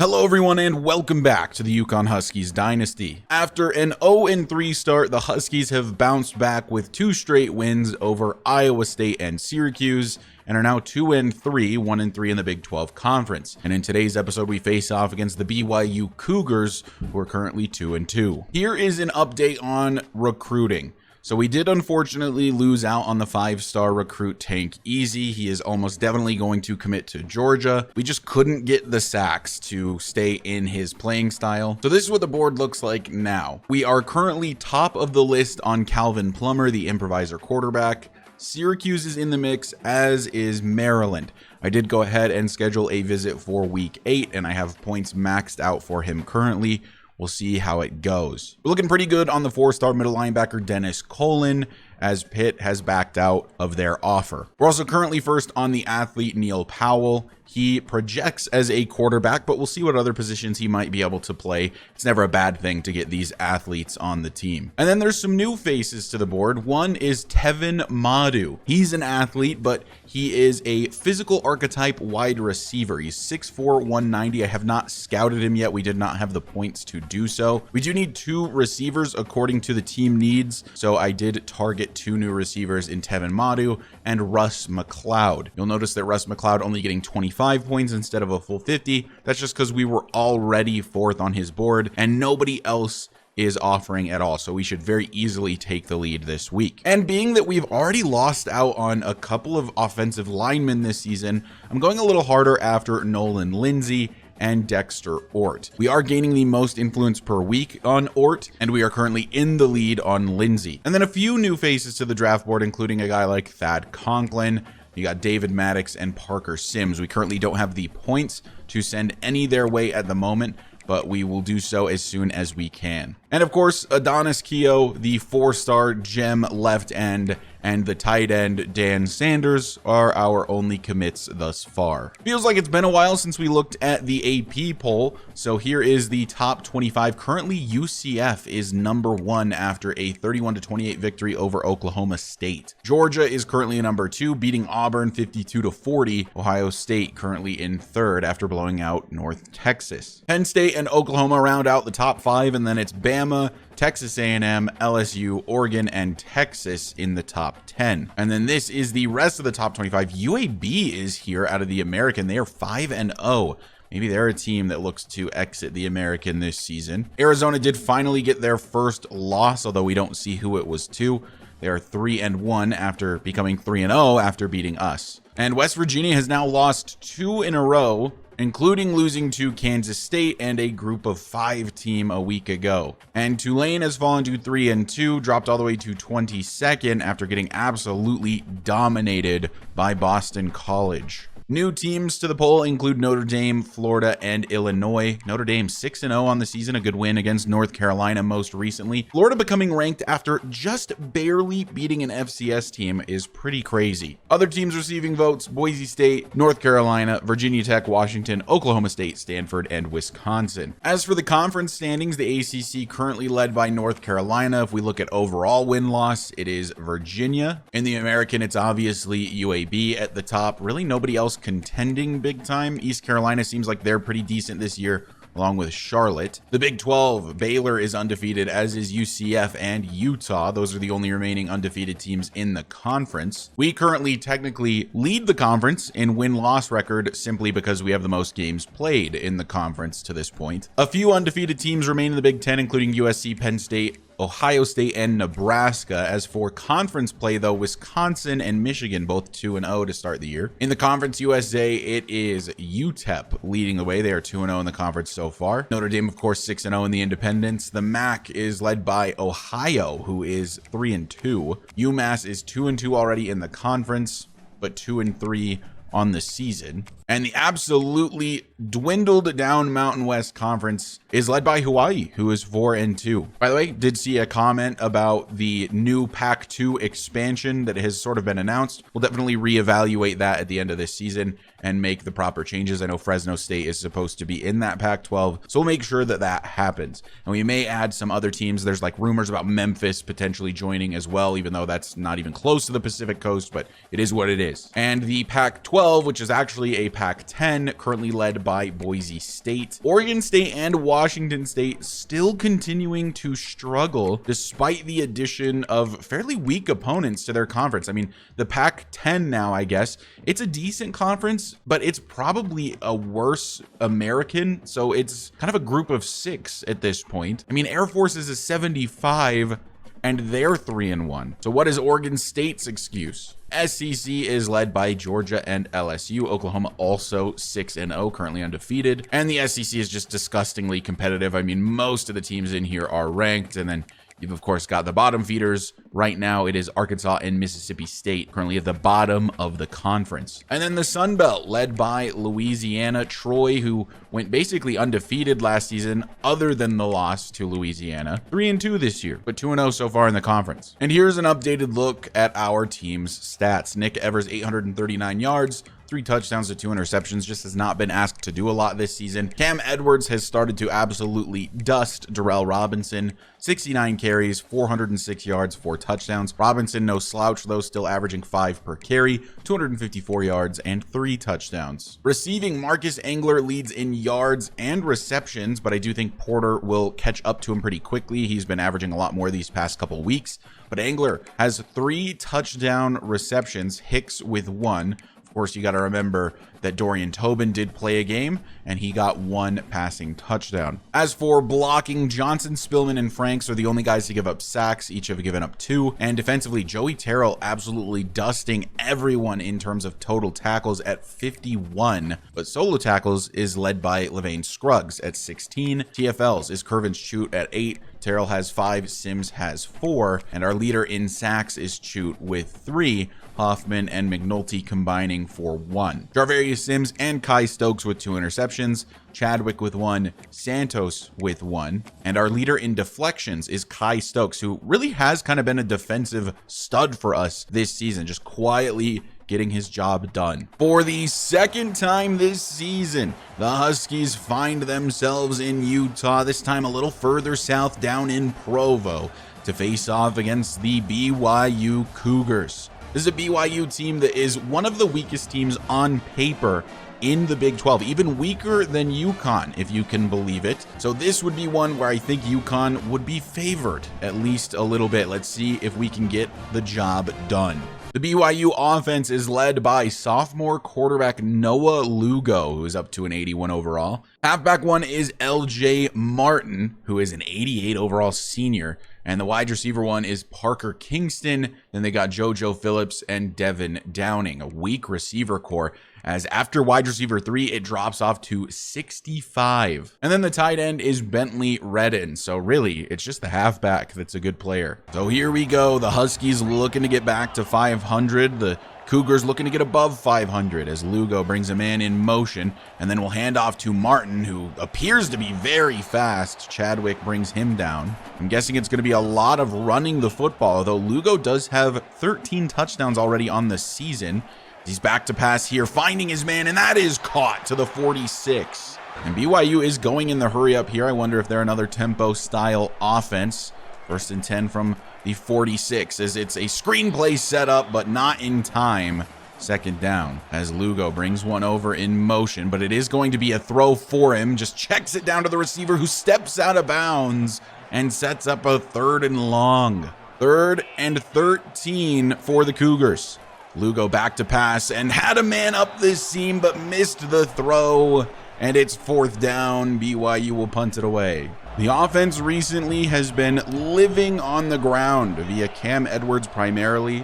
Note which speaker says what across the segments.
Speaker 1: Hello everyone and welcome back to the UConn Huskies Dynasty. After an 0-3 start, the Huskies have bounced back with 2 straight wins over Iowa State and Syracuse and are now 2-3, 1-3 in the Big 12 Conference. And in today's episode, we face off against the BYU Cougars, who are currently 2-2. Here is an update on recruiting. So we did unfortunately lose out on the 5-star recruit Tank Easy. He is almost definitely going to commit to Georgia. We just couldn't get the sacks to stay in his playing style. So this is what the board looks like now. We are currently top of the list on Calvin Plummer, the improviser quarterback. Syracuse is in the mix, as is Maryland. I did go ahead and schedule a visit for week 8, and I have points maxed out for him currently. We'll see how it goes. We're looking pretty good on the 4-star middle linebacker Dennis Colin, as Pitt has backed out of their offer. We're also currently first on the athlete Neil Powell. He projects as a quarterback, but we'll see what other positions he might be able to play. It's never a bad thing to get these athletes on the team. And then there's some new faces to the board. One is Tevin Madu. He's an athlete, but he is a physical archetype wide receiver. He's 6'4", 190. I have not scouted him yet. We did not have the points to do so. We do need 2 receivers according to the team needs, so I did target 2 new receivers in Tevin Madu and Russ McLeod. You'll notice that Russ McLeod only getting 25 points instead of a full 50. That's just because we were already 4th on his board and nobody else is offering at all, so we should very easily take the lead this week. And being that we've already lost out on a couple of offensive linemen this season, I'm going a little harder after Nolan Lindsay and Dexter Ort. We are gaining the most influence per week on Ort, and we are currently in the lead on Lindsay. And then a few new faces to the draft board, including a guy like Thad Conklin. You got David Maddox and Parker Sims. We currently don't have the points to send any their way at the moment, but we will do so as soon as we can. And of course, Adonis Keough, the 4-star gem left end, and the tight end Dan Sanders are our only commits thus far. Feels like it's been a while since we looked at the AP poll, so here is the top 25. Currently, UCF is number 1 after a 31-28 victory over Oklahoma State. Georgia is currently number 2, beating Auburn 52-40. Ohio State currently in 3rd after blowing out North Texas. Penn State and Oklahoma round out the top 5, and then it's Bama, Texas A&M, LSU, Oregon, and Texas in the top 10. And then this is the rest of the top 25. UAB is here out of the American. They are 5-0. Maybe they're a team that looks to exit the American this season. Arizona did finally get their first loss, although we don't see who it was to. They are 3-1 after becoming 3-0 after beating us. And West Virginia has now lost 2 in a row, including losing to Kansas State and a group of 5 team a week ago. And Tulane has fallen to 3-2, dropped all the way to 22nd after getting absolutely dominated by Boston College. New teams to the poll include Notre Dame, Florida, and Illinois. Notre Dame 6-0 on the season, a good win against North Carolina most recently. Florida becoming ranked after just barely beating an FCS team is pretty crazy. Other teams receiving votes: Boise State, North Carolina, Virginia Tech, Washington, Oklahoma State, Stanford, and Wisconsin. As for the conference standings, the ACC currently led by North Carolina. If we look at overall win-loss, it is Virginia. In the American, it's obviously UAB at the top. Really nobody else contending big time. East Carolina seems like they're pretty decent this year, along with Charlotte. The Big 12, Baylor is undefeated, as is UCF and Utah. Those are the only remaining undefeated teams in the conference. We currently technically lead the conference in win-loss record simply because we have the most games played in the conference to this point. A few undefeated teams remain in the Big 10, including USC, Penn State, Ohio State, and Nebraska. As for conference play, though, Wisconsin and Michigan both 2-0 to start the year. In the Conference USA, it is UTEP leading the way. They are 2-0 in the conference so far. Notre Dame, of course, 6-0 in the independents. The MAC is led by Ohio, who is 3-2. UMass is 2-2 already in the conference, but 2-3 on the season. And the absolutely dwindled down Mountain West Conference is led by Hawaii, who is 4-2. By the way, did see a comment about the new Pac-2 expansion that has sort of been announced. We'll definitely reevaluate that at the end of this season and make the proper changes. I know Fresno State is supposed to be in that Pac-12, so we'll make sure that that happens. And we may add some other teams. There's like rumors about Memphis potentially joining as well, even though that's not even close to the Pacific Coast, but it is what it is. And the Pac-12, which is actually a Pac-10, currently led by Boise State. Oregon State and Washington State still continuing to struggle despite the addition of fairly weak opponents to their conference. I mean, the Pac-10 now, I guess, it's a decent conference, but it's probably a worse American, so it's kind of a group of 6 at this point. I mean, Air Force is a 75, and they're 3-1. So what is Oregon State's excuse? SEC is led by Georgia and LSU. Oklahoma also 6-0, currently undefeated. And the SEC is just disgustingly competitive. I mean, most of the teams in here are ranked, and then you've, of course, got the bottom feeders. Right now, it is Arkansas and Mississippi State, currently at the bottom of the conference. And then the Sun Belt, led by Louisiana. Troy, who went basically undefeated last season, other than the loss to Louisiana. 3-2 this year, but 2-0 so far in the conference. And here's an updated look at our team's stats. Nick Evers, 839 yards. 3 touchdowns to 2 interceptions, just has not been asked to do a lot this season. Cam Edwards has started to absolutely dust Darrell Robinson. 69 carries, 406 yards, 4 touchdowns. Robinson, no slouch, though, still averaging 5 per carry, 254 yards, and 3 touchdowns. Receiving, Marcus Engler leads in yards and receptions, but I do think Porter will catch up to him pretty quickly. He's been averaging a lot more these past couple weeks. But Engler has 3 touchdown receptions, Hicks with 1. Of course, you got to remember that Dorian Tobin did play a game, and he got 1 passing touchdown. As for blocking, Johnson, Spillman, and Franks are the only guys to give up sacks. Each have given up 2. And defensively, Joey Terrell absolutely dusting everyone in terms of total tackles at 51. But solo tackles is led by Levain Scruggs at 16. TFLs is Curvin Chute at 8. Terrell has 5, Sims has 4, and our leader in sacks is Chute with 3. Hoffman and McNulty combining for 1. Jarvarius Sims and Kai Stokes with 2 interceptions, Chadwick with 1, Santos with 1, and our leader in deflections is Kai Stokes, who really has kind of been a defensive stud for us this season, just quietly getting his job done. For the second time this season, the Huskies find themselves in Utah, this time a little further south down in Provo, to face off against the BYU Cougars. This is a BYU team that is one of the weakest teams on paper in the Big 12, even weaker than UConn, if you can believe it. So this would be one where I think UConn would be favored at least a little bit. Let's see if we can get the job done. The BYU offense is led by sophomore quarterback Noah Lugo, who is up to an 81 overall. Halfback 1 is LJ Martin, who is an 88 overall senior. And the wide receiver 1 is Parker Kingston. Then they got JoJo Phillips and Devin Downing, a weak receiver core, as after wide receiver 3, it drops off to 65. And then the tight end is Bentley Redden. So really, it's just the halfback that's a good player. So here we go. The Huskies looking to get back to 500. The Cougars looking to get above 500 as Lugo brings a man in motion, and then we'll hand off to Martin, who appears to be very fast. Chadwick brings him down. I'm guessing it's going to be a lot of running the football, although Lugo does have 13 touchdowns already on the season. He's back to pass here, finding his man, and that is caught to the 46. And BYU is going in the hurry up here. I wonder if they're another tempo style offense. 1st and 10 from the 46 as it's a screenplay set up, but not in time. 2nd down as Lugo brings one over in motion, but it is going to be a throw for him. Just checks it down to the receiver, who steps out of bounds and sets up a 3rd and long. 3rd and 13 for the Cougars. Lugo back to pass and had a man up this seam, but missed the throw. And it's 4th down. BYU will punt it away. The offense recently has been living on the ground via Cam Edwards primarily,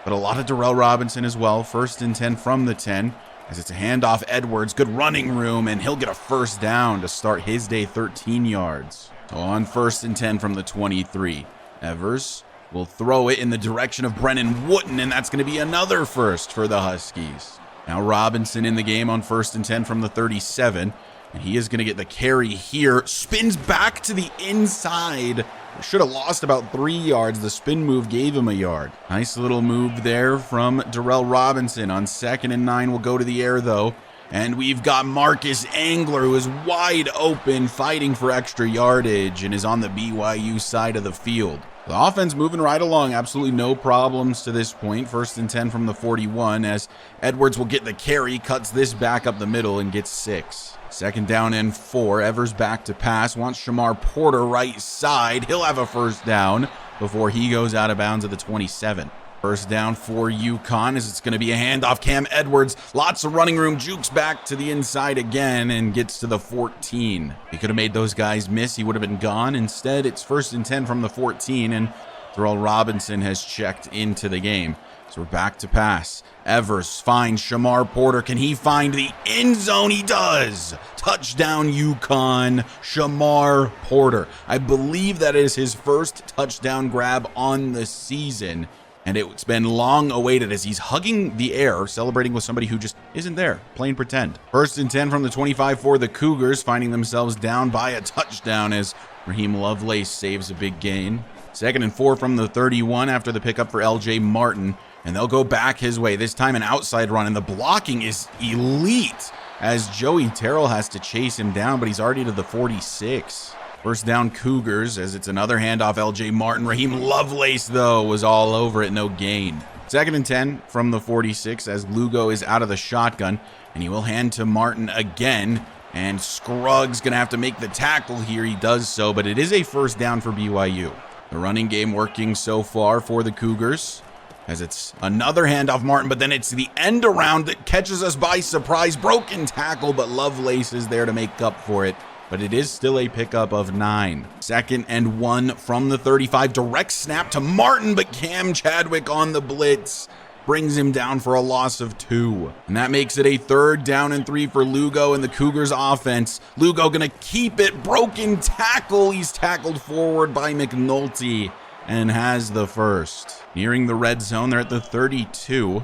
Speaker 1: but a lot of Darrell Robinson as well. 1st and 10 from the 10 as it's a handoff. Edwards, good running room, and he'll get a 1st down to start his day, 13 yards. So on 1st and 10 from the 23, Evers will throw it in the direction of Brennan Wooten, and that's going to be another 1st for the Huskies. Now Robinson in the game on 1st and 10 from the 37. And he is going to get the carry here. Spins back to the inside. Should have lost about 3 yards. The spin move gave him a yard. Nice little move there from Darrell Robinson. On 2nd and 9, we'll go to the air, though. And we've got Marcus Engler, who is wide open, fighting for extra yardage, and is on the BYU side of the field. The offense moving right along, absolutely no problems to this point. 1st and 10 from the 41 as Edwards will get the carry, cuts this back up the middle and gets 6. 2nd down and 4. Evers back to pass, wants Shamar Porter right side. He'll have a 1st down before he goes out of bounds at the 27. 1st down for UConn as it's going to be a handoff. Cam Edwards, lots of running room, jukes back to the inside again and gets to the 14. He could have made those guys miss. He would have been gone. Instead, it's 1st and 10 from the 14, and Terrell Robinson has checked into the game. So we're back to pass. Evers finds Shamar Porter. Can he find the end zone? He does. Touchdown UConn, Shamar Porter. I believe that is his 1st touchdown grab on the season. And it's been long awaited as he's hugging the air, celebrating with somebody who just isn't there, playing pretend. 1st and 10 from the 25 for the Cougars, finding themselves down by a touchdown as Raheem Lovelace saves a big gain. 2nd and 4 from the 31 after the pickup for LJ Martin, and they'll go back his way. This time an outside run, and the blocking is elite as Joey Terrell has to chase him down, but he's already to the 46. 1st down Cougars as it's another handoff. LJ Martin. Raheem Lovelace, though, was all over it. No gain. 2nd and 10 from the 46 as Lugo is out of the shotgun, and he will hand to Martin again. And Scruggs going to have to make the tackle here. He does so, but it is a 1st down for BYU. The running game working so far for the Cougars as it's another handoff Martin, but then it's the end around that catches us by surprise. Broken tackle, but Lovelace is there to make up for it. But it is still a pickup of 9. 2nd and 1 from the 35. Direct snap to Martin, but Cam Chadwick on the blitz brings him down for a loss of 2. And that makes it a 3rd down and 3 for Lugo and the Cougars offense. Lugo gonna keep it. Broken tackle. He's tackled forward by McNulty and has the 1st. Nearing the red zone, they're at the 32.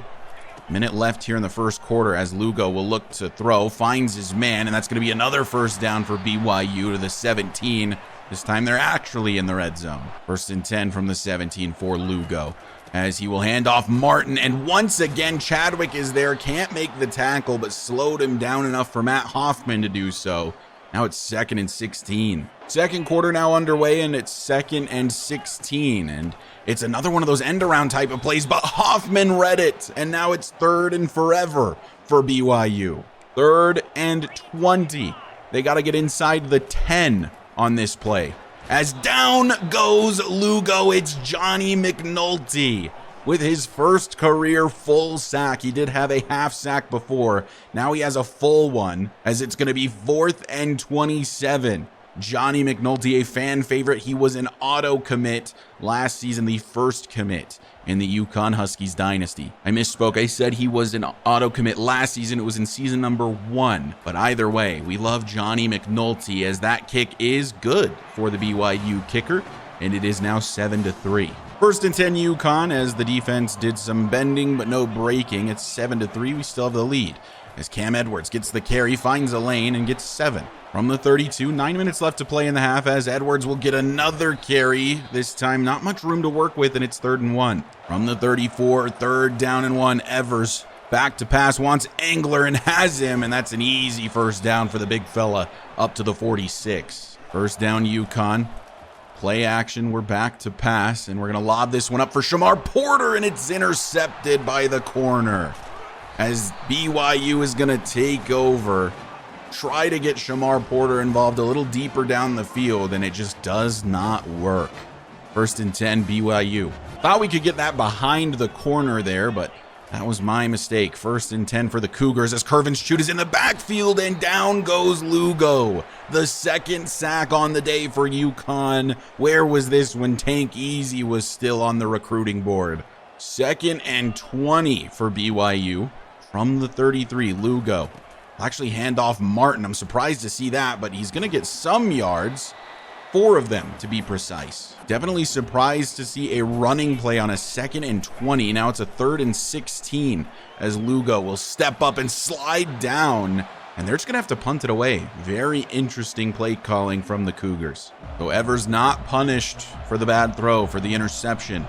Speaker 1: Minute left here in the 1st quarter as Lugo will look to throw, finds his man, and that's going to be another 1st down for BYU to the 17. This time they're actually in the red zone. 1st and 10 from the 17 for Lugo as he will hand off Martin, and once again Chadwick is there, can't make the tackle, but slowed him down enough for Matt Hoffman to do so. Now it's 2nd and 16. 2nd quarter now underway, and it's 2nd and 16. And it's another one of those end-around type of plays, but Hoffman read it. And now it's 3rd and forever for BYU. 3rd and 20. They got to get inside the 10 on this play. As down goes Lugo, it's Johnny McNulty with his 1st career full sack. He did have a half sack before. Now he has a full one as it's going to be 4th and 27. Johnny McNulty, a fan favorite. He was an auto commit last season, the 1st commit in the UConn Huskies dynasty. I misspoke. I said he was an auto commit last season. It was in season number 1. But either way, we love Johnny McNulty as that kick is good for the BYU kicker, and it is now 7-3. 1st and 10 UConn as the defense did some bending but no breaking. It's 7-3. We still have the lead as Cam Edwards gets the carry, finds a lane, and gets 7. From the 32, 9 minutes left to play in the half as Edwards will get another carry. This time, not much room to work with, and it's 3rd and 1. From the 34, 3rd down and 1. Evers back to pass, wants Angler and has him, and that's an easy 1st down for the big fella up to the 46. 1st down UConn. Play action, we're back to pass, and we're going to lob this one up for Shamar Porter, and it's intercepted by the corner. As BYU is going to take over, try to get Shamar Porter involved a little deeper down the field, and it just does not work. 1st and 10, BYU. Thought we could get that behind the corner there, but that was my mistake. 1st and 10 for the Cougars as Curvinschut is in the backfield, and down goes Lugo. The 2nd sack on the day for UConn. Where was this when Tank Easy was still on the recruiting board? 2nd and 20 for BYU. From the 33, Lugo. Actually hand off Martin. I'm surprised to see that, but he's going to get some yards. 4 of them, to be precise. Definitely surprised to see a running play on a 2nd and 20. Now it's a 3rd and 16 as Lugo will step up and slide down. And they're just going to have to punt it away. Very interesting play calling from the Cougars. So Evers not punished for the bad throw, for the interception.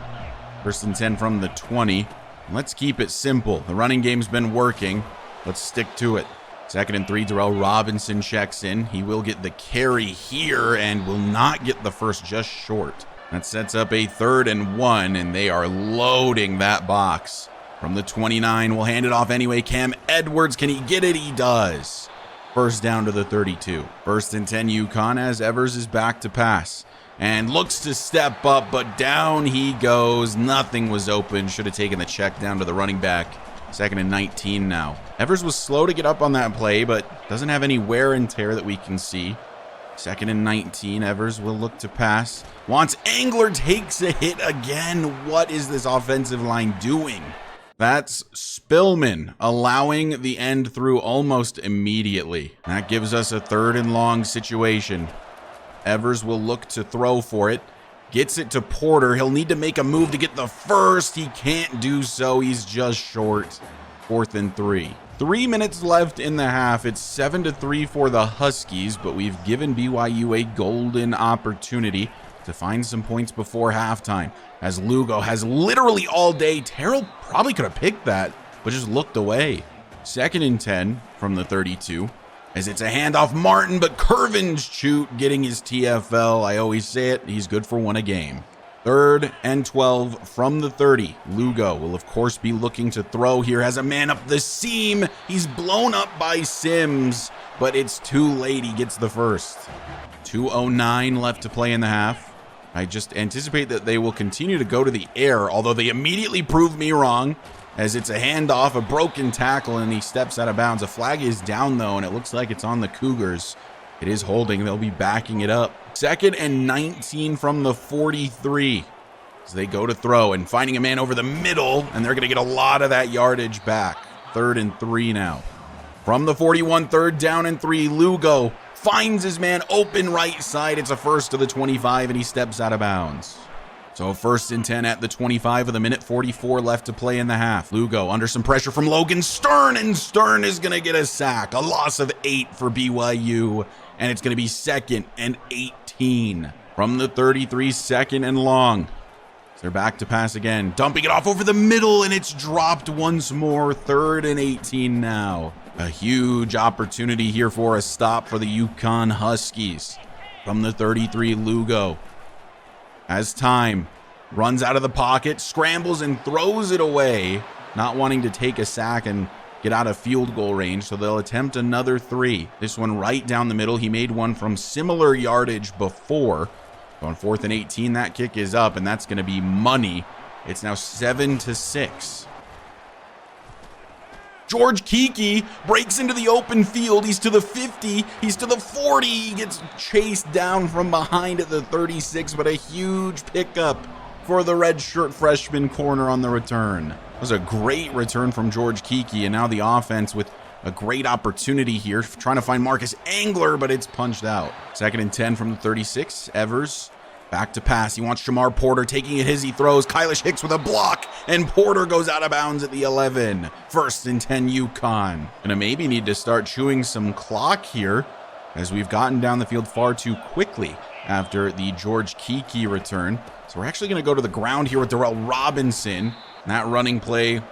Speaker 1: 1st and 10 from the 20. Let's keep it simple. The running game's been working. Let's stick to it. 2nd and 3, Terrell Robinson checks in. He will get the carry here and will not get the 1st, just short. That sets up a 3rd and 1, and they are loading that box. From the 29, we'll hand it off anyway. Cam Edwards, can he get it? He does. First down to the 32. 1st and 10 UConn as Evers is back to pass. And looks to step up, but down he goes. Nothing was open. Should have taken the check down to the running back. 2nd and 19 now. Evers was slow to get up on that play, but doesn't have any wear and tear that we can see. 2nd and 19, Evers will look to pass. Wants Angler, takes a hit again. What is this offensive line doing? That's Spillman allowing the end through almost immediately. That gives us a 3rd and long situation. Evers will look to throw for it. Gets it to Porter. He'll need to make a move to get the first. He can't do so. He's just short. 4th and 3. 3 minutes left in the half. It's 7-3 for the Huskies, but we've given BYU a golden opportunity to find some points before halftime. As Lugo has literally all day. Terrell probably could have picked that, but just looked away. 2nd and 10 from the 32. As it's a handoff, Martin, but Curvinchute getting his TFL. I always say it, he's good for 1 a game. 3rd and 12 from the 30. Lugo will, of course, be looking to throw here. Has a man up the seam. He's blown up by Sims, but it's too late. He gets the first. 2:09 left to play in the half. I just anticipate that they will continue to go to the air, although they immediately prove me wrong, as it's a handoff, a broken tackle, and he steps out of bounds. A flag is down, though, and it looks like it's on the Cougars. It is holding. They'll be backing it up. 2nd and 19 from the 43. So they go to throw and finding a man over the middle, and they're going to get a lot of that yardage back. 3rd and 3 now. From the 41, 3rd down and 3, Lugo finds his man open right side. It's a first to the 25, and he steps out of bounds. So 1st and 10 at the 25 with a minute 44 left to play in the half. Lugo under some pressure from Logan Stern, and Stern is going to get a sack. A loss of 8 for BYU, and it's going to be 2nd and 18. From the 33, 2nd and long. They're back to pass again. Dumping it off over the middle, and it's dropped once more. 3rd and 18 now. A huge opportunity here for a stop for the UConn Huskies. From the 33, Lugo has time, runs out of the pocket, scrambles and throws it away, not wanting to take a sack and get out of field goal range, so they'll attempt another 3. This one right down the middle. He made one from similar yardage before. On 4th and 18, that kick is up, and that's going to be money. It's now 7-6. George Kiki breaks into the open field. He's to the 50. He's to the 40. He gets chased down from behind at the 36, but a huge pickup for the redshirt freshman corner on the return. That was a great return from George Kiki, and now the offense with a great opportunity here, trying to find Marcus Angler, but it's punched out. 2nd and 10 from the 36. Evers back to pass. He wants Shamar Porter taking it as he throws. Kylish Hicks with a block, and Porter goes out of bounds at the 11. 1st and 10 UConn. Gonna maybe need to start chewing some clock here, as we've gotten down the field far too quickly after the George Kiki return. So we're actually gonna go to the ground here with Darrell Robinson. That running play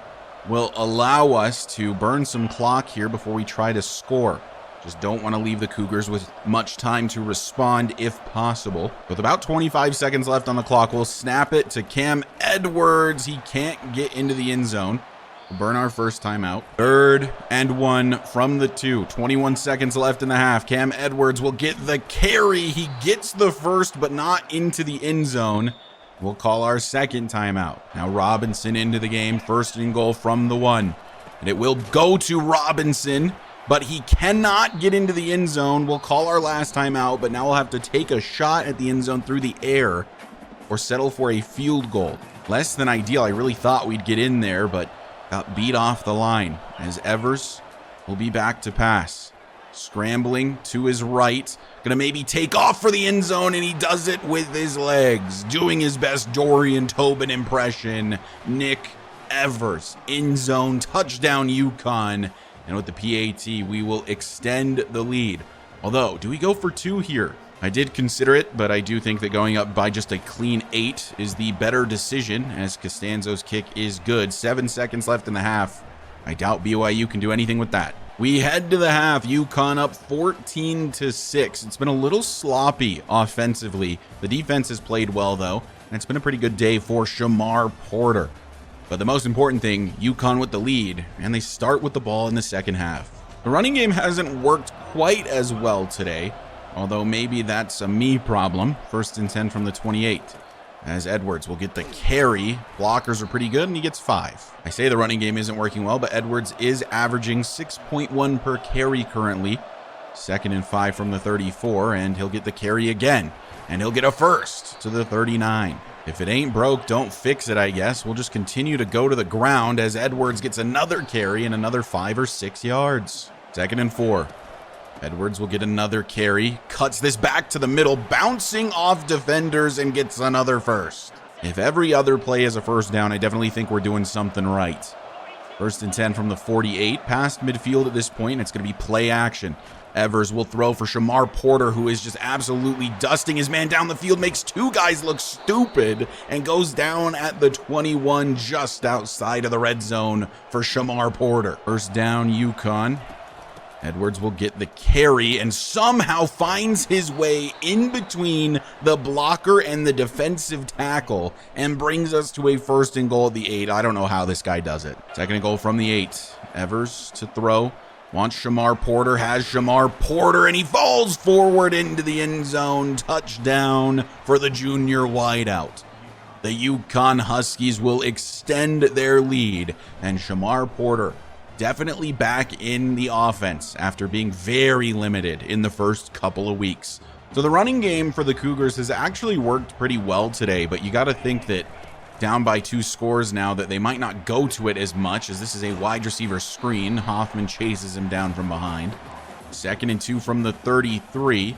Speaker 1: will allow us to burn some clock here before we try to score. Just don't want to leave the Cougars with much time to respond if possible. With about 25 seconds left on the clock, we'll snap it to Cam Edwards. He can't get into the end zone. We'll burn our first timeout. 3rd and 1 from the 2. 21 seconds left in the half. Cam Edwards will get the carry. He gets the first, but not into the end zone. We'll call our second timeout. Now Robinson into the game. 1st and goal from the 1. And it will go to Robinson, but he cannot get into the end zone. We'll call our last timeout, but now we'll have to take a shot at the end zone through the air or settle for a field goal. Less than ideal. I really thought we'd get in there, but got beat off the line as Evers will be back to pass. Scrambling to his right. Gonna maybe take off for the end zone, and he does it with his legs. Doing his best Dorian Tobin impression. Nick Evers, end zone, touchdown UConn. And with the PAT, we will extend the lead. Although, do we go for 2 here? I did consider it, but I do think that going up by just a clean 8 is the better decision, as Costanzo's kick is good. 7 seconds left in the half. I doubt BYU can do anything with that. We head to the half. UConn up 14-6. It's been a little sloppy offensively. The defense has played well, though, and it's been a pretty good day for Shamar Porter. But the most important thing, UConn with the lead, and they start with the ball in the second half. The running game hasn't worked quite as well today, although maybe that's a me problem. 1st and 10 from the 28. As Edwards will get the carry. Blockers are pretty good, and he gets 5. I say the running game isn't working well, but Edwards is averaging 6.1 per carry currently. 2nd and 5 from the 34, and he'll get the carry again. And he'll get a first to the 39. If it ain't broke, don't fix it, I guess. We'll just continue to go to the ground as Edwards gets another carry and another 5 or 6 yards. 2nd and 4. Edwards will get another carry, cuts this back to the middle, bouncing off defenders and gets another first. If every other play is a first down, I definitely think we're doing something right. 1st and 10 from the 48, past midfield at this point. It's going to be play action. Evers will throw for Shamar Porter, who is just absolutely dusting his man down the field, makes 2 guys look stupid, and goes down at the 21 just outside of the red zone for Shamar Porter. 1st down, UConn. Edwards will get the carry and somehow finds his way in between the blocker and the defensive tackle and brings us to a 1st and goal at the 8. I don't know how this guy does it. 2nd and goal from the 8. Evers to throw. Wants Shamar Porter, has Shamar Porter, and he falls forward into the end zone. Touchdown for the junior wideout. The UConn Huskies will extend their lead, and Shamar Porter definitely back in the offense after being very limited in the first couple of weeks. So the running game for the Cougars has actually worked pretty well today, but you got to think that down by 2 scores now that they might not go to it as much, as this is a wide receiver screen. Hoffman chases him down from behind. 2nd and 2 from the 33.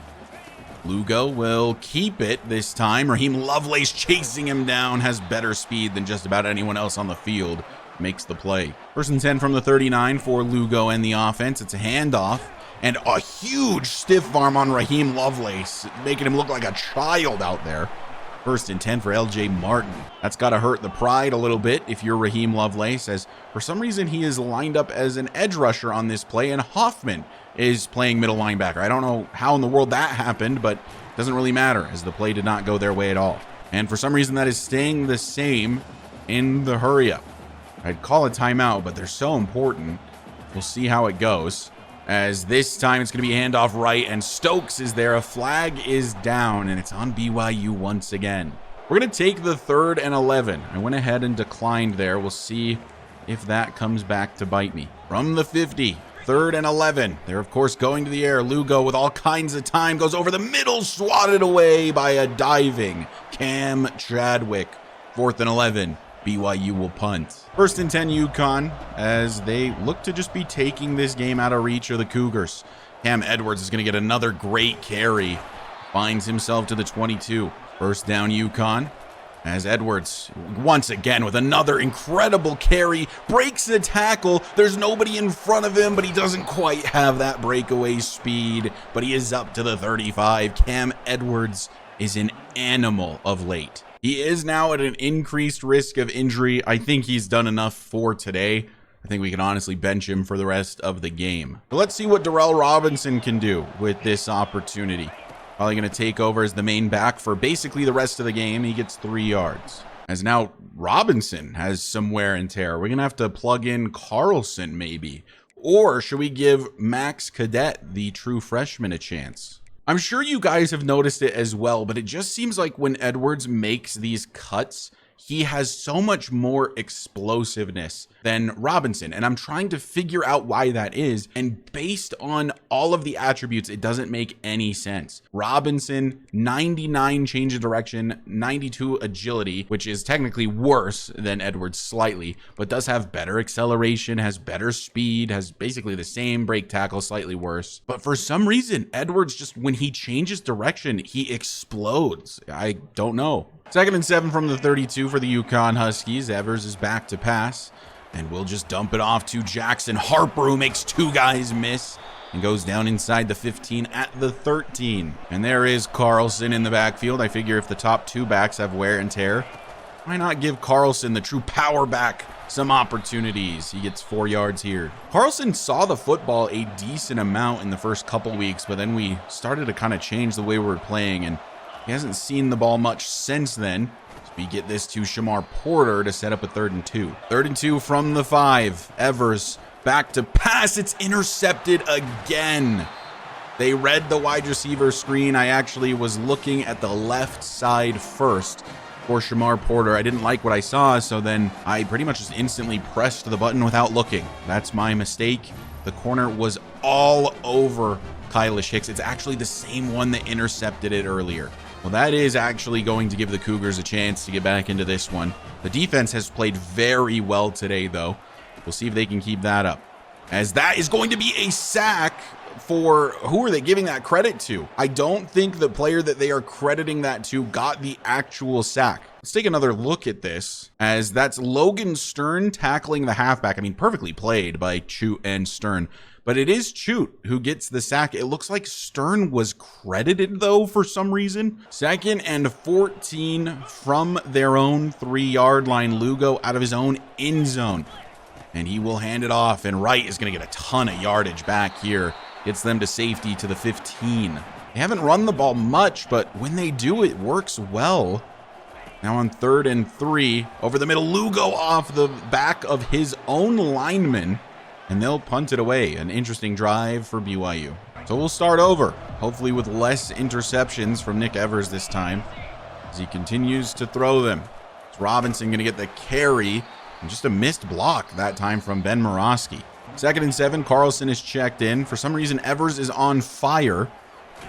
Speaker 1: Lugo will keep it this time. Raheem Lovelace chasing him down, has better speed than just about anyone else on the field. Makes the play. 1st and 10 from the 39 for Lugo and the offense. It's a handoff and a huge stiff arm on Raheem Lovelace, making him look like a child out there. 1st and 10 for LJ Martin. That's got to hurt the pride a little bit if you're Raheem Lovelace, as for some reason he is lined up as an edge rusher on this play, and Hoffman is playing middle linebacker. I don't know how in the world that happened, but it doesn't really matter, as the play did not go their way at all. And for some reason that is staying the same in the hurry up. I'd call a timeout, but they're so important. We'll see how it goes, as this time it's going to be handoff right, and Stokes is there. A flag is down, and it's on BYU once again. We're going to take the 3rd and 11. I went ahead and declined there. We'll see if that comes back to bite me. From the 50, 3rd and 11. They're, of course, going to the air. Lugo with all kinds of time goes over the middle, swatted away by a diving Cam Chadwick. 4th and 11. BYU will punt. 1st and 10 UConn, as they look to just be taking this game out of reach of the Cougars. Cam Edwards is going to get another great carry. Finds himself to the 22. 1st down UConn, as Edwards once again with another incredible carry breaks the tackle. There's nobody in front of him, but he doesn't quite have that breakaway speed, but he is up to the 35. Cam Edwards is an animal of late. He is now at an increased risk of injury. I think he's done enough for today. I think we can honestly bench him for the rest of the game. But let's see what Darrell Robinson can do with this opportunity. Probably going to take over as the main back for basically the rest of the game. He gets 3 yards. As now Robinson has some wear and tear. We're going to have to plug in Carlson maybe. Or should we give Max Cadet, the true freshman, a chance? I'm sure you guys have noticed it as well, but it just seems like when Edwards makes these cuts, he has so much more explosiveness than Robinson, and I'm trying to figure out why that is, and based on all of the attributes, it doesn't make any sense. Robinson, 99 change of direction, 92 agility, which is technically worse than Edwards slightly, but does have better acceleration, has better speed, has basically the same break tackle, slightly worse. But for some reason, Edwards just, when he changes direction, he explodes. I don't know. 2nd and 7 from the 32 for the UConn Huskies. Evers is back to pass, and we'll just dump it off to Jackson Harper, who makes 2 guys miss and goes down inside the 15 at the 13. And there is Carlson in the backfield. I figure if the top 2 backs have wear and tear, why not give Carlson, the true power back, some opportunities. He gets 4 yards here. Carlson saw the football a decent amount in the first couple weeks, but then we started to kind of change the way we were playing, and he hasn't seen the ball much since then. So we get this to Shamar Porter to set up a 3rd and 2. 3rd and 2 from the 5. Evers back to pass. It's intercepted again. They read the wide receiver screen. I actually was looking at the left side first for Shamar Porter. I didn't like what I saw, so then I pretty much just instantly pressed the button without looking. That's my mistake. The corner was all over Kylish Hicks. It's actually the same one that intercepted it earlier. Well, that is actually going to give the Cougars a chance to get back into this one. The defense has played very well today, though. We'll see if they can keep that up, as that is going to be a sack for who are they giving that credit to? I don't think the player that they are crediting that to got the actual sack. Let's take another look at this, as that's Logan Stern tackling the halfback. I mean, perfectly played by Chute and Stern, but it is Chute who gets the sack. It looks like Stern was credited, though, for some reason. 2nd and 14 from their own 3-yard line. Lugo out of his own end zone, and he will hand it off, and Wright is going to get a ton of yardage back here. Gets them to safety to the 15. They haven't run the ball much, but when they do, it works well. Now on 3rd and 3, over the middle, Lugo off the back of his own lineman, and they'll punt it away. An interesting drive for BYU. So we'll start over, hopefully with less interceptions from Nick Evers this time, as he continues to throw them. It's Robinson going to get the carry, and just a missed block that time from Ben Morosky. 2nd and 7, Carlson is checked in. For some reason, Evers is on fire.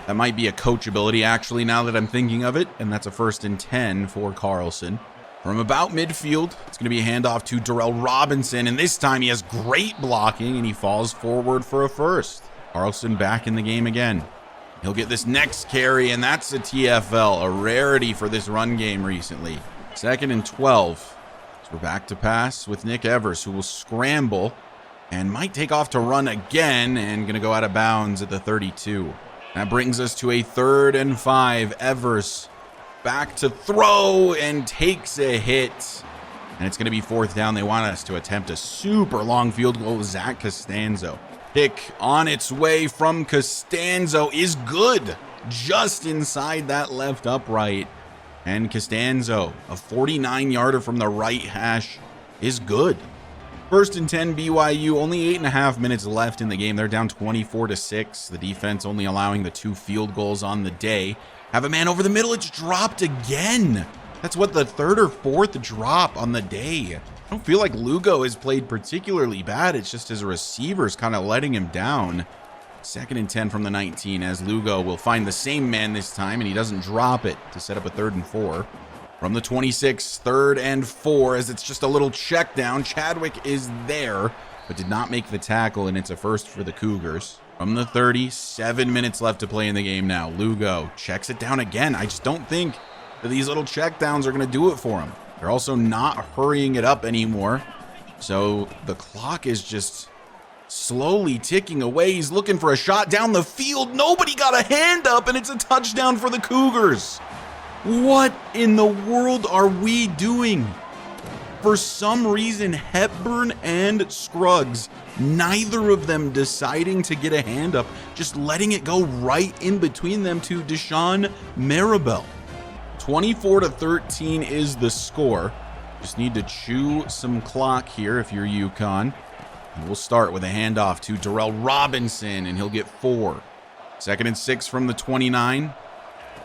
Speaker 1: That might be a coachability, actually, now that I'm thinking of it. And that's a 1st and 10 for Carlson. From about midfield, it's going to be a handoff to Darrell Robinson. And this time he has great blocking, and he falls forward for a first. Carlson back in the game again. He'll get this next carry, and that's a TFL, a rarity for this run game recently. 2nd and 12. So we're back to pass with Nick Evers, who will scramble and might take off to run again, and going to go out of bounds at the 32. That brings us to a 3rd and 5. Evers back to throw and takes a hit. And it's going to be 4th down. They want us to attempt a super long field goal with Zach Costanzo. Kick on its way from Costanzo is good, just inside that left upright. And Costanzo, a 49-yarder from the right hash, is good. 1st and 10 BYU, only 8.5 minutes left in the game. They're down 24-6. The defense only allowing the 2 field goals on the day. Have a man over the middle. It's dropped again. That's what, the 3rd or 4th drop on the day. I don't feel like Lugo has played particularly bad. It's just his receivers kind of letting him down. 2nd and 10 from the 19, as Lugo will find the same man this time, and he doesn't drop it to set up a 3rd and 4. From the 26, 3rd and 4, as it's just a little check down. Chadwick is there, but did not make the tackle, and it's a first for the Cougars. From the 30, 7 minutes left to play in the game now. Lugo checks it down again. I just don't think that these little check downs are going to do it for him. They're also not hurrying it up anymore, so the clock is just slowly ticking away. He's looking for a shot down the field. Nobody got a hand up, and it's a touchdown for the Cougars. What in the world are we doing? For some reason, Hepburn and Scruggs, neither of them deciding to get a hand up, just letting it go right in between them to Deshaun Maribel. 24-13 is the score. Just need to chew some clock here if you're UConn. And we'll start with a handoff to Darrell Robinson, and he'll get 4. 2nd and 6 from the 29.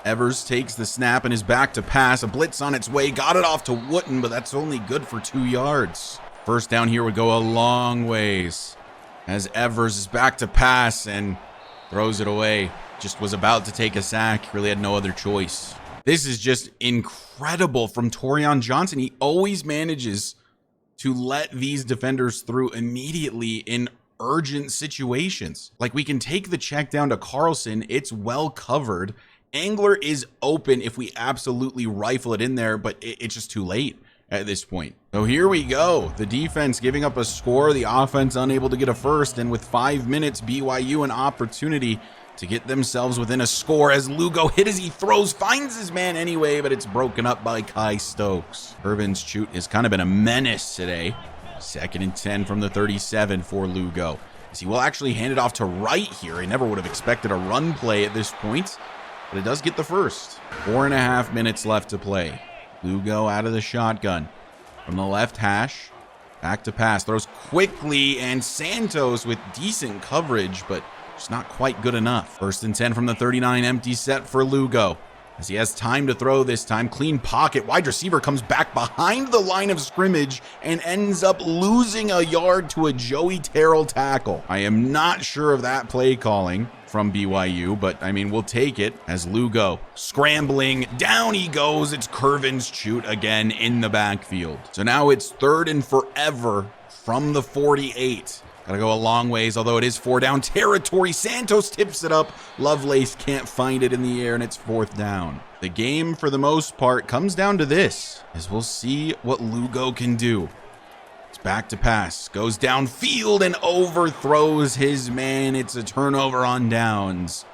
Speaker 1: Evers takes the snap and is back to pass. A blitz on its way. Got it off to Wooten, but that's only good for 2 yards. 1st down here would go a long ways, as Evers is back to pass and throws it away. Just was about to take a sack. Really had no other choice. This is just incredible from Torian Johnson. He always manages to let these defenders through immediately in urgent situations. Like, we can take the check down to Carlson. It's well covered. Angler is open if we absolutely rifle it in there, but it's just too late at this point. So here we go. The defense giving up a score, the offense unable to get a first, and with 5 minutes, BYU an opportunity to get themselves within a score, as Lugo hit as he throws, finds his man anyway, but it's broken up by Kai Stokes. Irvin's Chute has kind of been a menace today. 2nd and 10 from the 37 for Lugo. As he will actually hand it off to Wright here. I never would have expected a run play at this point, but it does get the first. 4.5 minutes left to play. Lugo out of the shotgun. From the left hash, back to pass. Throws quickly, and Santos with decent coverage, but just not quite good enough. 1st and 10 from the 39, empty set for Lugo. As he has time to throw this time, clean pocket, wide receiver comes back behind the line of scrimmage and ends up losing a yard to a Joey Terrell tackle. I am not sure of that play calling from BYU, but I mean, we'll take it as Lugo scrambling. Down he goes. It's Curvin's shoot again in the backfield. So now it's 3rd and forever from the 48. Gotta go a long ways, although it is 4 down territory. Santos tips it up. Lovelace can't find it in the air, and it's 4th down. The game, for the most part, comes down to this, as we'll see what Lugo can do. It's back to pass. Goes downfield and overthrows his man. It's a turnover on downs.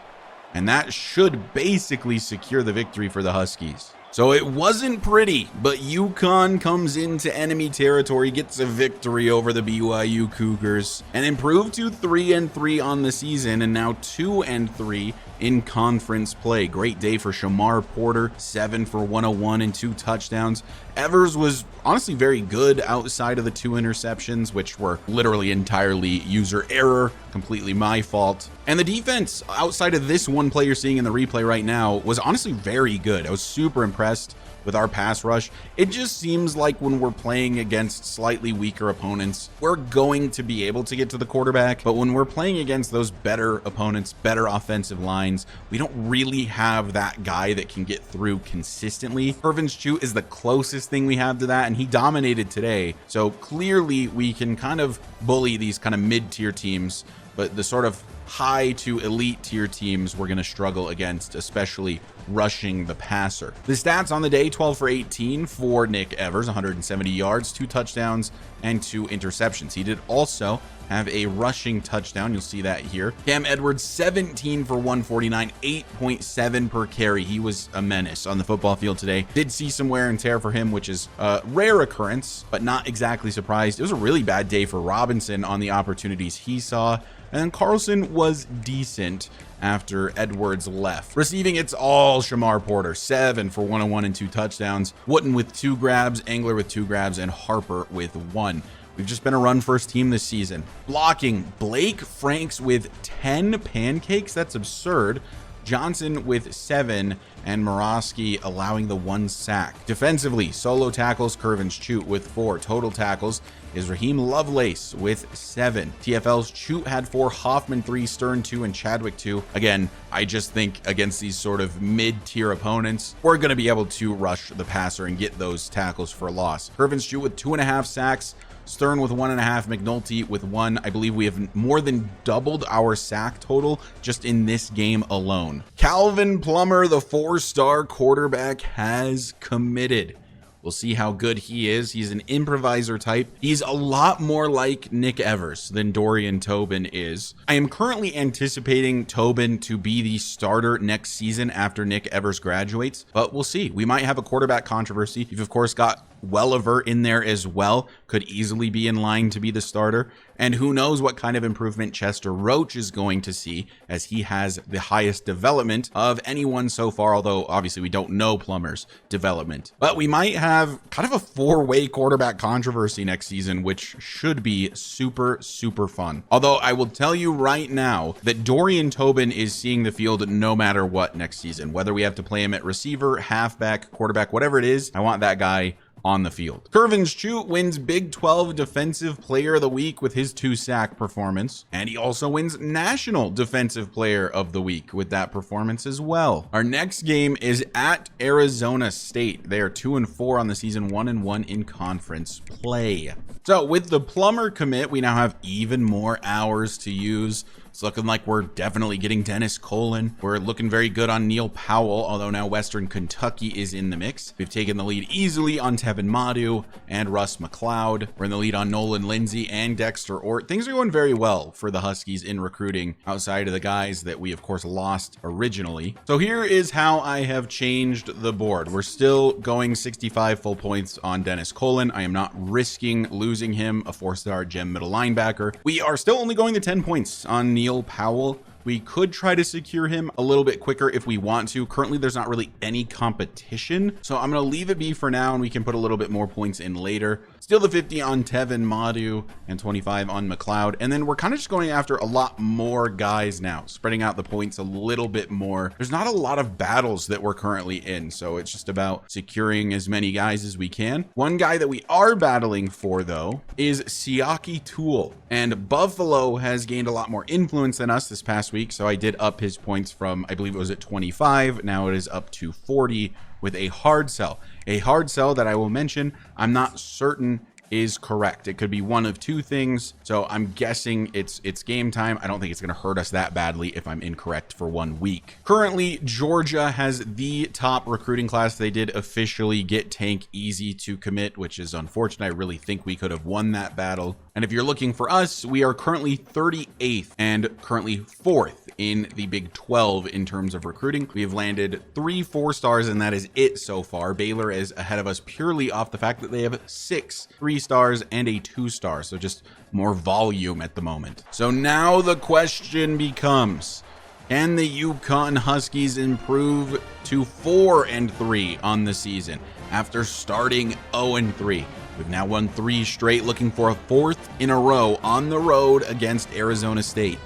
Speaker 1: And that should basically secure the victory for the Huskies. So it wasn't pretty, but UConn comes into enemy territory, gets a victory over the BYU Cougars, and improved to 3-3 on the season, and now 2-3 in conference play. Great day for Shamar Porter, 7 for 101 and 2 touchdowns. Evers was honestly very good outside of the 2 interceptions, which were literally entirely user error, completely my fault. And the defense, outside of this one play you're seeing in the replay right now, was honestly very good. I was super impressed with our pass rush. It just seems like when we're playing against slightly weaker opponents, we're going to be able to get to the quarterback. But when we're playing against those better opponents, better offensive lines, we don't really have that guy that can get through consistently. Curvin's shoot is the closest thing we have to that, and he dominated today. So clearly we can kind of bully these kind of mid-tier teams, but the sort of high to elite tier teams we're going to struggle against, especially rushing the passer. The stats on the day: 12 for 18 for Nick Evers, 170 yards, 2 touchdowns, and 2 interceptions. He did also have a rushing touchdown. You'll see that here. Cam Edwards, 17 for 149, 8.7 per carry. He was a menace on the football field today. Did see some wear and tear for him, which is a rare occurrence, but not exactly surprised. It was a really bad day for Robinson on the opportunities he saw. And then Carlson was decent after Edwards left. Receiving, it's all Shamar Porter, 7 for 101 and 2 touchdowns. Wooten with 2 grabs, Engler with 2 grabs, and Harper with 1. We've just been a run-first team this season. Blocking, Blake Franks with 10 pancakes. That's absurd. Johnson with 7, and Morosky allowing the 1 sack. Defensively, solo tackles, Curvin's Chute with 4. Total tackles is Raheem Lovelace with 7. TFL's Chute had 4, Hoffman 3, Stern 2, and Chadwick 2. Again, I just think against these sort of mid-tier opponents, we're going to be able to rush the passer and get those tackles for a loss. Curvin's Chute with 2.5 sacks. Stern with 1.5, McNulty with 1. I believe we have more than doubled our sack total just in this game alone. Calvin Plummer, the 4-star quarterback, has committed. We'll see how good he is. He's an improviser type. He's a lot more like Nick Evers than Dorian Tobin is. I am currently anticipating Tobin to be the starter next season after Nick Evers graduates, but we'll see. We might have a quarterback controversy. You've, of course, got Welliver in there as well, could easily be in line to be the starter. And who knows what kind of improvement Chester Roach is going to see, as he has the highest development of anyone so far, although obviously we don't know Plummer's development. But we might have kind of a 4-way quarterback controversy next season, which should be super, super fun. Although I will tell you right now that Dorian Tobin is seeing the field no matter what next season. Whether we have to play him at receiver, halfback, quarterback, whatever it is, I want that guy on the field. Curvin's Chute wins Big 12 Defensive Player of the Week with his 2-sack performance, and he also wins National Defensive Player of the Week with that performance as well. Our next game is at Arizona State. They are 2-4 on the season, 1-1 in conference play. So with the Plummer commit, we now have even more hours to use It's looking like we're definitely getting Dennis Colin. We're looking very good on Neil Powell, although now Western Kentucky is in the mix. We've taken the lead easily on Tevin Madu and Russ McLeod. We're in the lead on Nolan Lindsay and Dexter Ort. Things are going very well for the Huskies in recruiting outside of the guys that we, of course, lost originally. So here is how I have changed the board. We're still going 65 full points on Dennis Colin. I am not risking losing him, a 4-star gem middle linebacker. We are still only going to 10 points on Neil Powell. We could try to secure him a little bit quicker if we want to. Currently, there's not really any competition, so I'm going to leave it be for now, and we can put a little bit more points in later. Still the 50 on Tevin Madu and 25 on McLeod, and then we're kind of just going after a lot more guys now, spreading out the points a little bit more. There's not a lot of battles that we're currently in, so it's just about securing as many guys as we can. One guy that we are battling for, though, is Siaki Toole, and Buffalo has gained a lot more influence than us this past week, so I did up his points from, I believe it was at 25, now it is up to 40 with a hard sell. A hard sell that I will mention, I'm not certain is correct. It could be one of two things, so I'm guessing it's game time. I don't think it's going to hurt us that badly if I'm incorrect for 1 week. Currently, Georgia has the top recruiting class. They did officially get Tank Easy to commit, which is unfortunate. I really think we could have won that battle. And if you're looking for us, we are currently 38th and currently 4th in the Big 12 in terms of recruiting. We have landed 3 4-stars, and that is it so far. Baylor is ahead of us purely off the fact that they have 6 3-stars and a 2-star, so just more volume at the moment. So now the question becomes, can the UConn Huskies improve to 4-3 on the season after starting 0-3? We've now won 3 straight, looking for a 4th in a row on the road against Arizona State.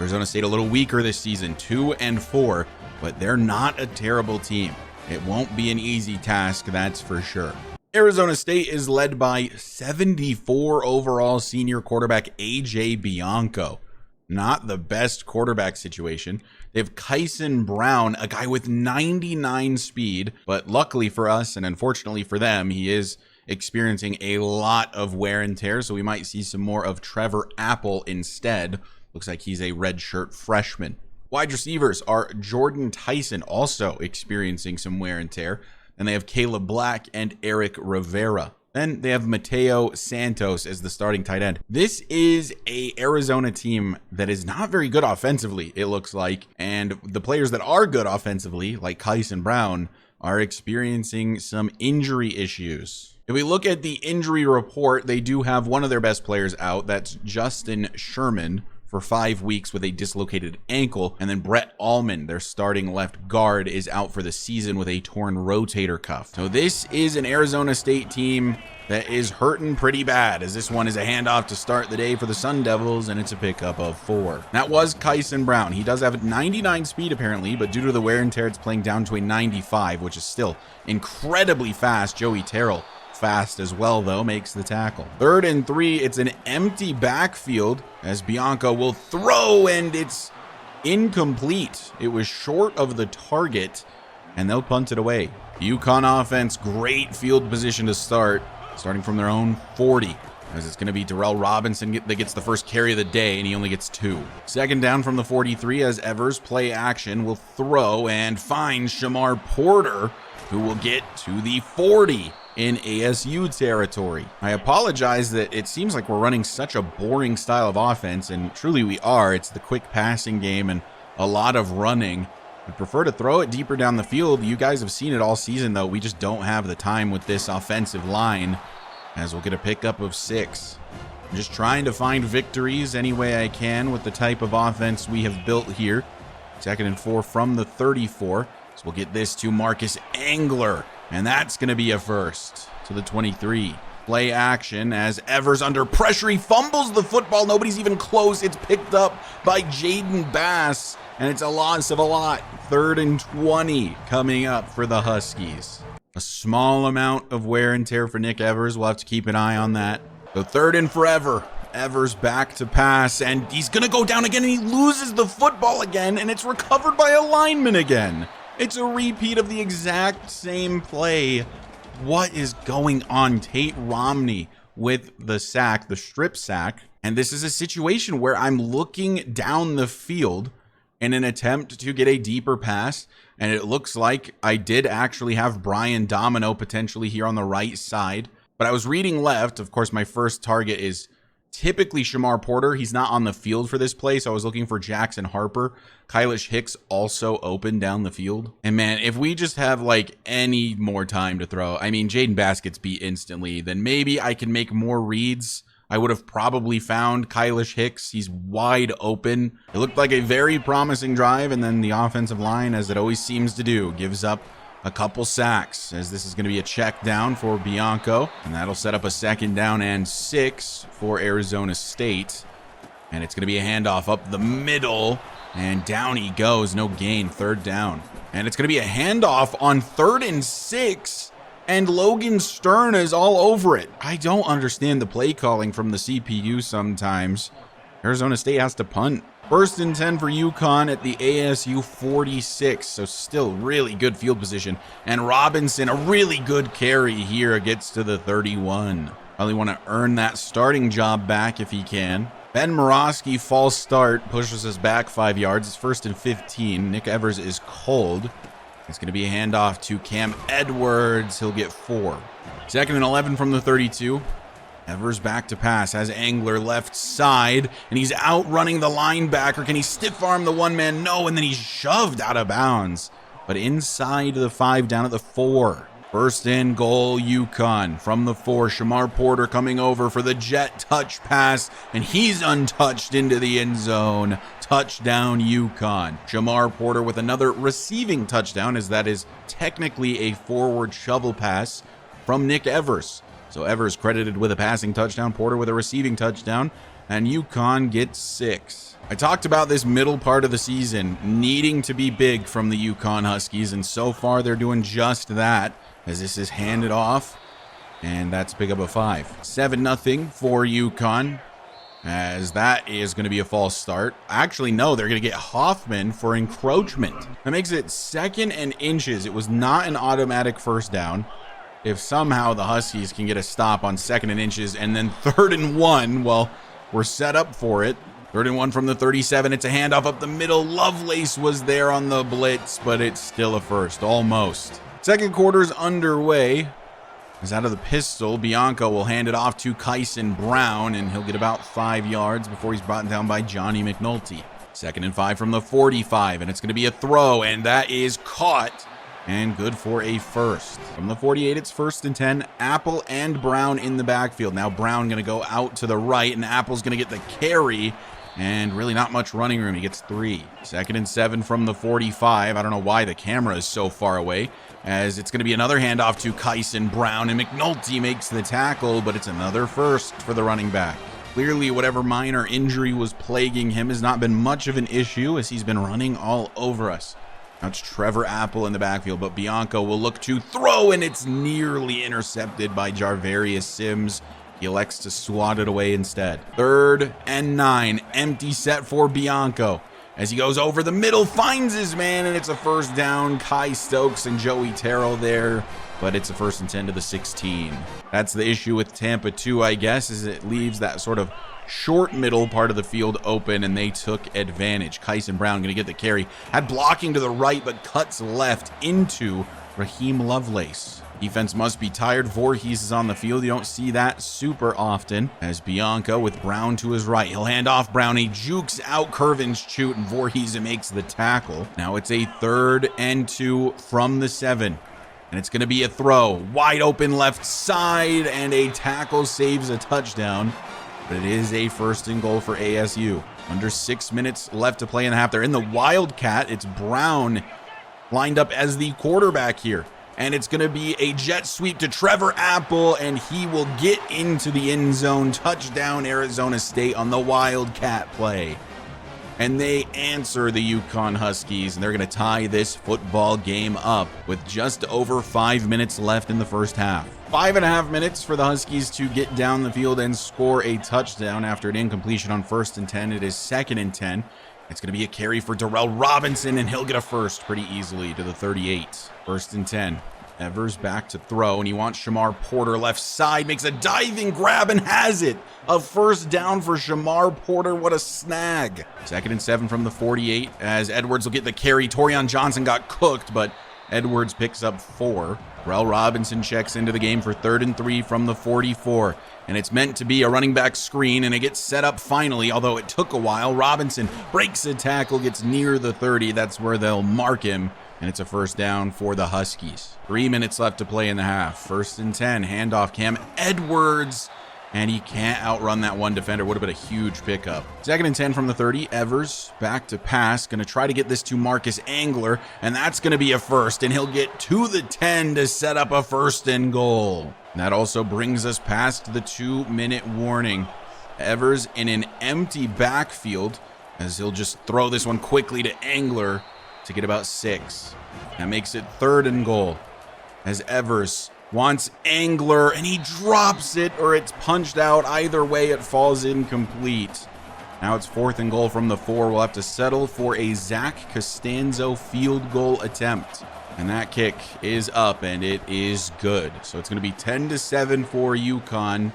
Speaker 1: Arizona State a little weaker this season, 2-4, but they're not a terrible team. It won't be an easy task, that's for sure. Arizona State is led by 74 overall senior quarterback AJ Bianco. Not the best quarterback situation. They have Kyson Brown, a guy with 99 speed, but luckily for us and unfortunately for them, he is experiencing a lot of wear and tear, so we might see some more of Trevor Apple instead. Looks like he's a redshirt freshman. Wide receivers are Jordan Tyson, also experiencing some wear and tear. And they have Caleb Black and Eric Rivera. Then they have Mateo Santos as the starting tight end. This is a Arizona team that is not very good offensively, it looks like. And the players that are good offensively, like Kyson Brown, are experiencing some injury issues. If we look at the injury report, they do have one of their best players out. That's Justin Sherman for 5 weeks with a dislocated ankle. And then Brett Allman, their starting left guard, is out for the season with a torn rotator cuff. So this is an Arizona State team that is hurting pretty bad, as this one is a handoff to start the day for the Sun Devils, and it's a pickup of 4. That was Kyson Brown. He does have 99 speed apparently, but due to the wear and tear, it's playing down to a 95, which is still incredibly fast. Joey Terrell, fast as well, though, makes the tackle. 3rd and 3, it's an empty backfield as Bianco will throw, and it's incomplete. It was short of the target, and they'll punt it away. UConn offense, great field position to start, starting from their own 40, as it's going to be Darrell Robinson that gets the first carry of the day, and he only gets 2. 2nd down from the 43 as Evers, play action, will throw and find Shamar Porter, who will get to the 40 in ASU territory. I apologize that it seems like we're running such a boring style of offense, and truly we are. It's the quick passing game and a lot of running. I prefer to throw it deeper down the field. You guys have seen it all season, though. We just don't have the time with this offensive line, as we'll get a pickup of 6. I'm just trying to find victories any way I can with the type of offense we have built here. 2nd and 4 from the 34. So we'll get this to Marcus Angler, and that's going to be a first to the 23. Play action as Evers under pressure. He fumbles the football. Nobody's even close. It's picked up by Jaden Bass, and it's a loss of a lot. 3rd and 20 coming up for the Huskies. A small amount of wear and tear for Nick Evers. We'll have to keep an eye on that. So 3rd and forever. Evers back to pass, and he's going to go down again, and he loses the football again, and it's recovered by a lineman again. It's a repeat of the exact same play. What is going on? Tate Romney with the sack, the strip sack. And this is a situation where I'm looking down the field in an attempt to get a deeper pass. And it looks like I did actually have Brian Domino potentially here on the right side. But I was reading left. Of course, my first target is typically Shamar Porter. He's not on the field for this play, so I was looking for Jackson Harper. Kylish Hicks also open down the field. And man, if we just have like any more time to throw, I mean, Jaden Bass gets beat instantly, then maybe I can make more reads. I would have probably found Kylish Hicks. He's wide open. It looked like a very promising drive, and then the offensive line, as it always seems to do, gives up a couple sacks, as this is going to be a check down for Bianco, and that'll set up a 2nd down and 6 for Arizona State. And it's going to be a handoff up the middle, and down he goes. No gain, 3rd down. And it's going to be a handoff on 3rd and 6, and Logan Stern is all over it. I don't understand the play calling from the CPU sometimes. Arizona State has to punt. 1st and 10 for UConn at the ASU 46, so still really good field position. And Robinson, a really good carry here, gets to the 31. Probably want to earn that starting job back if he can. Ben Morosky, false start, pushes us back 5 yards. It's 1st and 15. Nick Evers is cold. It's going to be a handoff to Cam Edwards. He'll get 4. 2nd and 11 from the 32. Evers back to pass, has Angler left side, and he's outrunning the linebacker. Can he stiff arm the one man? No, and then he's shoved out of bounds. But inside the 5, down at the 4. 1st and goal, UConn from the 4. Shamar Porter coming over for the jet touch pass, and he's untouched into the end zone. Touchdown, UConn. Shamar Porter with another receiving touchdown, as that is technically a forward shovel pass from Nick Evers. So Evers credited with a passing touchdown, Porter with a receiving touchdown, and UConn gets 6. I talked about this middle part of the season needing to be big from the UConn Huskies, and so far they're doing just that, as this is handed off, and that's pick up a 5. 7-0 for UConn, as that is going to be a false start. Actually, no, they're going to get Hoffman for encroachment. That makes it 2nd and inches. It was not an automatic 1st down. If somehow the Huskies can get a stop on 2nd and inches and then 3rd and 1, well, we're set up for it. 3rd and 1 from the 37. It's a handoff up the middle. Lovelace was there on the blitz, but it's still a 1st, almost. 2nd quarter's underway. Is out of the pistol. Bianco will hand it off to Kyson Brown, and he'll get about 5 yards before he's brought down by Johnny McNulty. 2nd and 5 from the 45, and it's going to be a throw, and that is caught. And good for a 1st. From the 48, it's 1st and 10. Apple and Brown in the backfield. Now Brown going to go out to the right, and Apple's going to get the carry. And really not much running room. He gets 3. 2nd and 7 from the 45. I don't know why the camera is so far away, as it's going to be another handoff to Kyson Brown, and McNulty makes the tackle, but it's another 1st for the running back. Clearly, whatever minor injury was plaguing him has not been much of an issue, as he's been running all over us. Now it's Trevor Apple in the backfield, but Bianco will look to throw, and it's nearly intercepted by Jarvarius Sims. He elects to swat it away instead. 3rd and 9, empty set for Bianco. As he goes over the middle, finds his man, and it's a 1st down. Kai Stokes and Joey Terrell there, but it's a 1st and 10 to the 16. That's the issue with Tampa 2, I guess, is it leaves that sort of short middle part of the field open, and they took advantage. Kyson Brown going to get the carry. Had blocking to the right, but cuts left into Raheem Lovelace. Defense must be tired. Voorhees is on the field. You don't see that super often, as Bianco with Brown to his right. He'll hand off Brown. He jukes out Curvin's-Chute, and Voorhees makes the tackle. Now it's a 3rd and 2 from the 7. And it's going to be a throw. Wide open left side, and a tackle saves a touchdown. But it is a 1st and goal for ASU. Under 6 minutes left to play in the half. They're in the Wildcat. It's Brown lined up as the quarterback here. And it's going to be a jet sweep to Trevor Apple, and he will get into the end zone. Touchdown, Arizona State on the Wildcat play. And they answer the UConn Huskies, and they're going to tie this football game up with just over 5 minutes left in the first half. 5.5 minutes for the Huskies to get down the field and score a touchdown after an incompletion on 1st and 10. It is 2nd and 10. It's going to be a carry for Darrell Robinson, and he'll get a 1st pretty easily to the 38. 1st and 10. Evers back to throw, and he wants Shamar Porter left side, makes a diving grab and has it. A first down for Shamar Porter. What a snag. 2nd and 7 from the 48 as Edwards will get the carry. Torian Johnson got cooked, but Edwards picks up 4. Rel Robinson checks into the game for 3rd and 3 from the 44. And it's meant to be a running back screen, and it gets set up finally, although it took a while. Robinson breaks a tackle, gets near the 30. That's where they'll mark him, and it's a first down for the Huskies. 3 minutes left to play in the half. 1st and 10, handoff Cam Edwards, and he can't outrun that one defender. Would have been a huge pickup. 2nd and 10 from the 30. Evers back to pass. Going to try to get this to Marcus Angler, and that's going to be a first, and he'll get to the 10 to set up a 1st and goal. That also brings us past the 2-minute warning. Evers in an empty backfield as he'll just throw this one quickly to Angler to get about 6. That makes it 3rd and goal as Evers wants Angler, and he drops it, or it's punched out. Either way, it falls incomplete. Now it's 4th and goal from the 4. We'll have to settle for a Zach Costanzo field goal attempt. And that kick is up, and it is good. So it's going to be 10-7 for UConn.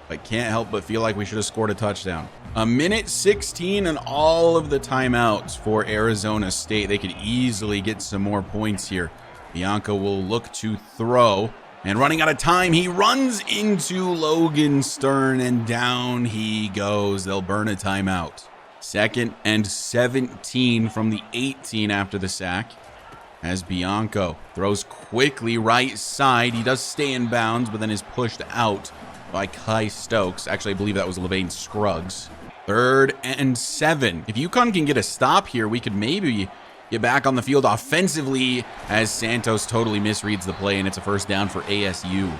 Speaker 1: I can't help but feel like we should have scored a touchdown. 1:16 and all of the timeouts for Arizona State. They could easily get some more points here. Bianco will look to throw. And running out of time, he runs into Logan Stern, and down he goes. They'll burn a timeout. 2nd and 17 from the 18 after the sack. As Bianco throws quickly right side. He does stay in bounds, but then is pushed out by Kai Stokes. Actually, I believe that was Levain Scruggs. 3rd and 7. If UConn can get a stop here, we could maybe get back on the field offensively as Santos totally misreads the play, and it's a first down for ASU.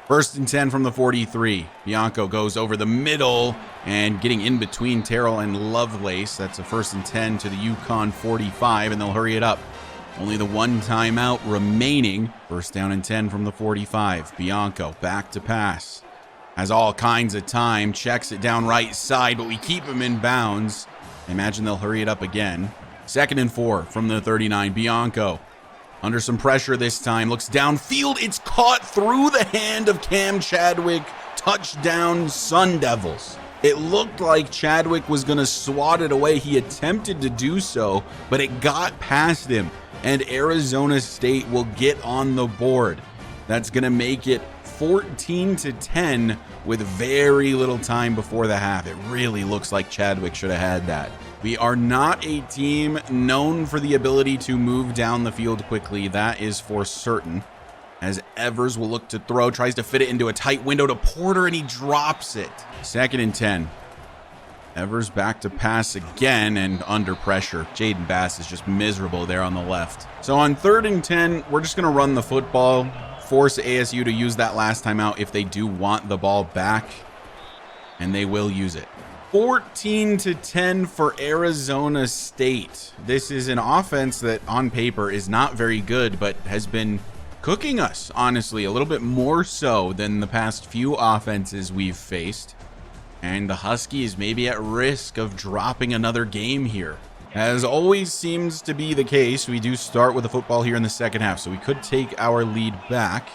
Speaker 1: 1st and 10 from the 43. Bianco goes over the middle and getting in between Terrell and Lovelace. That's a 1st and 10 to the UConn 45, and they'll hurry it up. Only the one timeout remaining. 1st down and 10 from the 45. Bianco back to pass. Has all kinds of time. Checks it down right side, but we keep him in bounds. I imagine they'll hurry it up again. 2nd and 4 from the 39. Bianco under some pressure this time. Looks downfield. It's caught through the hand of Cam Chadwick. Touchdown Sun Devils. It looked like Chadwick was going to swat it away. He attempted to do so, but it got past him. And Arizona State will get on the board. That's going to make it 14-10 with very little time before the half. It really looks like Chadwick should have had that. We are not a team known for the ability to move down the field quickly. That is for certain. As Evers will look to throw, tries to fit it into a tight window to Porter, and he drops it. 2nd and 10. Evers back to pass again and under pressure. Jaden Bass is just miserable there on the left. So on 3rd and 10, we're just going to run the football, force ASU to use that last timeout if they do want the ball back, and they will use it. 14-10 for Arizona State. This is an offense that on paper is not very good, but has been cooking us, honestly, a little bit more so than the past few offenses we've faced. And the Huskies may be at risk of dropping another game here. As always seems to be the case, we do start with the football here in the second half, so we could take our lead back.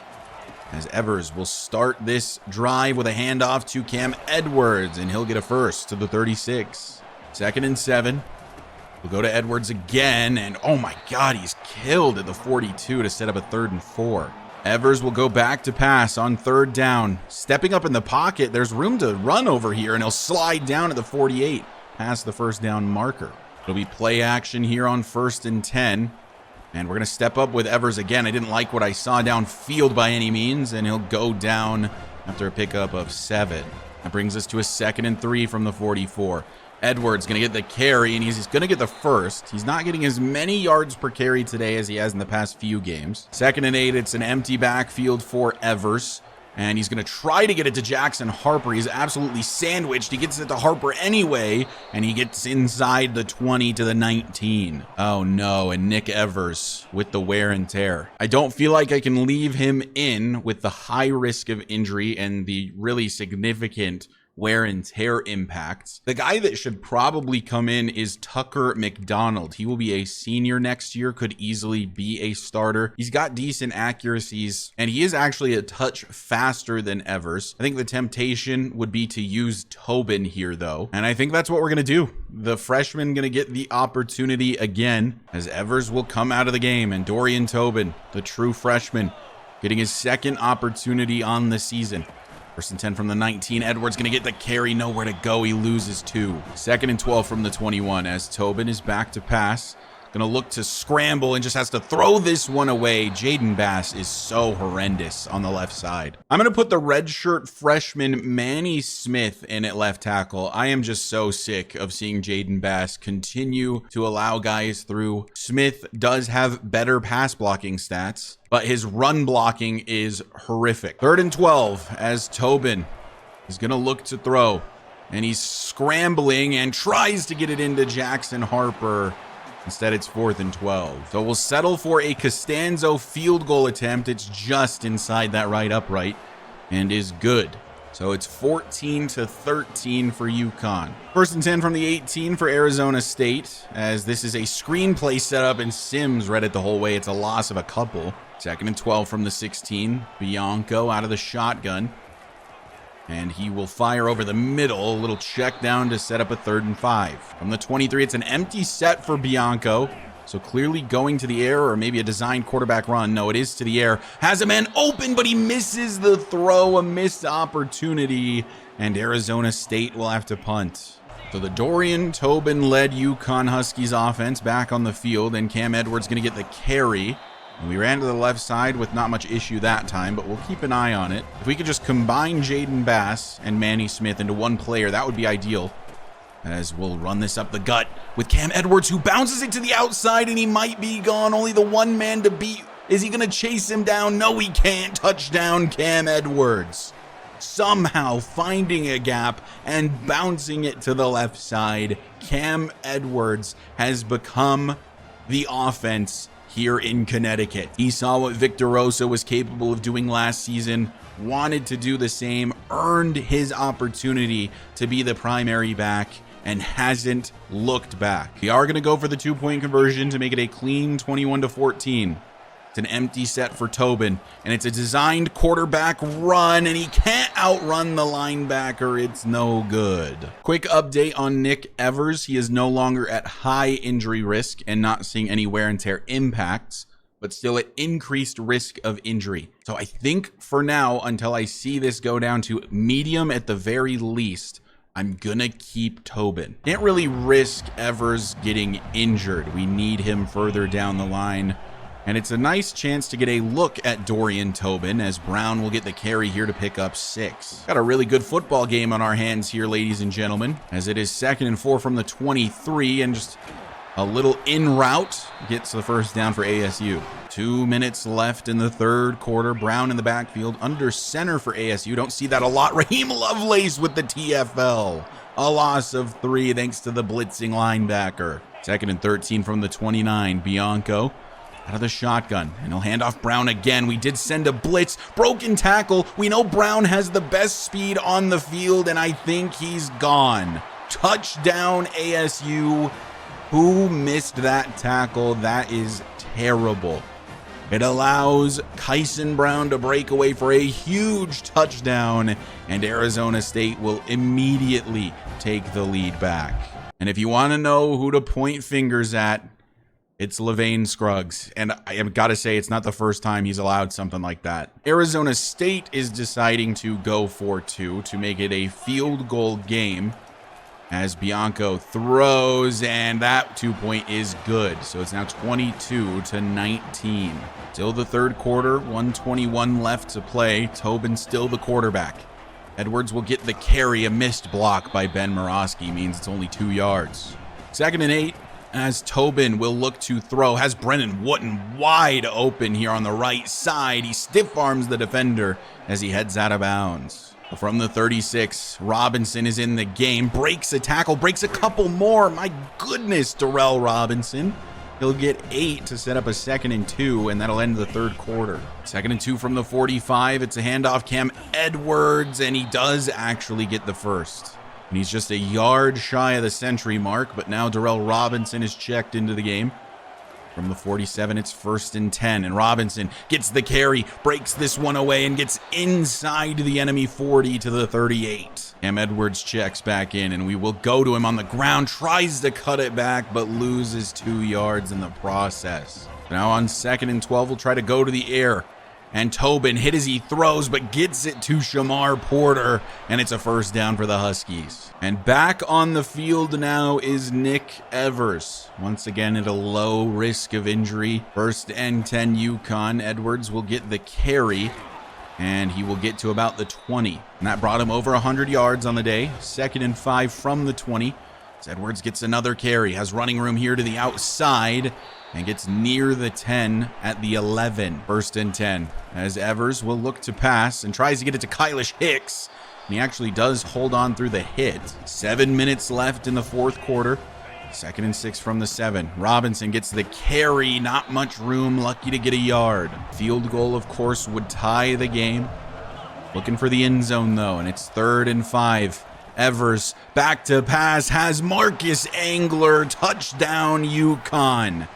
Speaker 1: As Evers will start this drive with a handoff to Cam Edwards, and he'll get a first to the 36. 2nd and 7. We'll go to Edwards again, and oh my God, he's killed at the 42 to set up a 3rd and 4. Evers will go back to pass on 3rd down. Stepping up in the pocket, there's room to run over here, and he'll slide down at the 48, past the 1st down marker. It'll be play action here on 1st and 10. And we're going to step up with Evers again. I didn't like what I saw downfield by any means, and he'll go down after a pickup of 7. That brings us to a 2nd and 3 from the 44. Edwards going to get the carry, and he's going to get the first. He's not getting as many yards per carry today as he has in the past few games. 2nd and 8, it's an empty backfield for Evers. And he's going to try to get it to Jackson Harper. He's absolutely sandwiched. He gets it to Harper anyway, and he gets inside the 20 to the 19. Oh no, and Nick Evers with the wear and tear. I don't feel like I can leave him in with the high risk of injury and the really significant wear and tear impacts. The guy that should probably come in is Tucker McDonald. He will be a senior next year, could easily be a starter. He's got decent accuracies, and he is actually a touch faster than Evers. I think the temptation would be to use Tobin here, though, and I think that's what we're going to do. The freshman going to get the opportunity again, as Evers will come out of the game, and Dorian Tobin, the true freshman, getting his second opportunity on the season. 1st and 10 from the 19. Edwards going to get the carry. Nowhere to go. He loses 2. 2nd and 12 from the 21 as Tobin is back to pass. Going to look to scramble and just has to throw this one away. Jaden Bass is so horrendous on the left side. I'm going to put the redshirt freshman Manny Smith in at left tackle. I am just so sick of seeing Jaden Bass continue to allow guys through. Smith does have better pass blocking stats, but his run blocking is horrific. 3rd and 12 as Tobin is going to look to throw, and he's scrambling and tries to get it into Jackson Harper. Instead, it's 4th and 12. So we'll settle for a Costanzo field goal attempt. It's just inside that right upright and is good. So it's 14-13 for UConn. 1st and 10 from the 18 for Arizona State, as this is a screenplay setup and Sims read it the whole way. It's a loss of a couple. 2nd and 12 from the 16. Bianco out of the shotgun. And he will fire over the middle. A little check down to set up a 3rd and 5. From the 23, it's an empty set for Bianco. So clearly going to the air, or maybe a designed quarterback run. No, it is to the air. Has a man open, but he misses the throw. A missed opportunity. And Arizona State will have to punt. So the Dorian Tobin-led UConn Huskies offense back on the field. And Cam Edwards going to get the carry. And we ran to the left side with not much issue that time, but we'll keep an eye on it. If we could just combine Jaden Bass and Manny Smith into one player, that would be ideal. As we'll run this up the gut with Cam Edwards, who bounces it to the outside, and he might be gone. Only the one man to beat. Is he going to chase him down? No, he can't. Touchdown, Cam Edwards. Somehow finding a gap and bouncing it to the left side. Cam Edwards has become the offense here in Connecticut. He saw what Victor Rosa was capable of doing last season, wanted to do the same, earned his opportunity to be the primary back, and hasn't looked back. We are going to go for the 2-point conversion to make it a clean 21-14. It's an empty set for Tobin, and it's a designed quarterback run, and he can't outrun the linebacker. It's no good. Quick update on Nick Evers. He is no longer at high injury risk and not seeing any wear and tear impacts, but still at increased risk of injury. So I think for now, until I see this go down to medium at the very least, I'm gonna keep Tobin. Can't really risk Evers getting injured. We need him further down the line. And it's a nice chance to get a look at Dorian Tobin, as Brown will get the carry here to pick up 6. Got a really good football game on our hands here, ladies and gentlemen, as it is 2nd and 4 from the 23, and just a little in route gets the 1st down for ASU. 2 minutes left in the 3rd quarter. Brown in the backfield under center for ASU. Don't see that a lot. Raheem Lovelace with the TFL. A loss of 3 thanks to the blitzing linebacker. 2nd and 13 from the 29. Bianco out of the shotgun, and he'll hand off Brown again. We did send a blitz. Broken tackle. We know Brown has the best speed on the field, and I think he's gone. Touchdown ASU. Who missed that tackle? That is terrible. It allows Kyson Brown to break away for a huge touchdown, and Arizona State will immediately take the lead back. And if you want to know who to point fingers at, it's Levain Scruggs, and I have got to say, it's not the first time he's allowed something like that. Arizona State is deciding to go for 2 to make it a field goal game, as Bianco throws, and that 2-point is good. So it's now 22-19. Still the 3rd quarter, 1:21 left to play. Tobin still the quarterback. Edwards will get the carry. A missed block by Ben Morosky means it's only 2 yards. 2nd and 8. As Tobin will look to throw, has Brennan Wooten wide open here on the right side. He stiff arms the defender as he heads out of bounds. From the 36, Robinson is in the game, breaks a tackle, breaks a couple more. My goodness, Darrell Robinson. He'll get 8 to set up a 2nd and 2, and that'll end the third quarter. 2nd and 2 from the 45. It's a handoff, Cam Edwards, and he does actually get the first. And he's just a yard shy of the century mark, but now Darrell Robinson is checked into the game. From the 47, it's 1st and 10, and Robinson gets the carry, breaks this one away, and gets inside the enemy 40 to the 38. Cam Edwards checks back in, and we will go to him on the ground, tries to cut it back, but loses 2 yards in the process. Now on 2nd and 12, we'll try to go to the air. And Tobin hit as he throws, but gets it to Shamar Porter, and it's a first down for the Huskies. And back on the field now is Nick Evers. Once again at a low risk of injury. 1st and 10 UConn. Edwards will get the carry, and he will get to about the 20. And that brought him over 100 yards on the day. 2nd and 5 from the 20. As Edwards gets another carry, has running room here to the outside, and gets near the 10 at the 11. 1st and 10. As Evers will look to pass and tries to get it to Kylish Hicks. And he actually does hold on through the hit. 7 minutes left in the fourth quarter. 2nd and 6 from the 7. Robinson gets the carry. Not much room. Lucky to get a yard. Field goal, of course, would tie the game. Looking for the end zone, though. And it's 3rd and 5. Evers back to pass. Has Marcus Angler. Touchdown, UConn.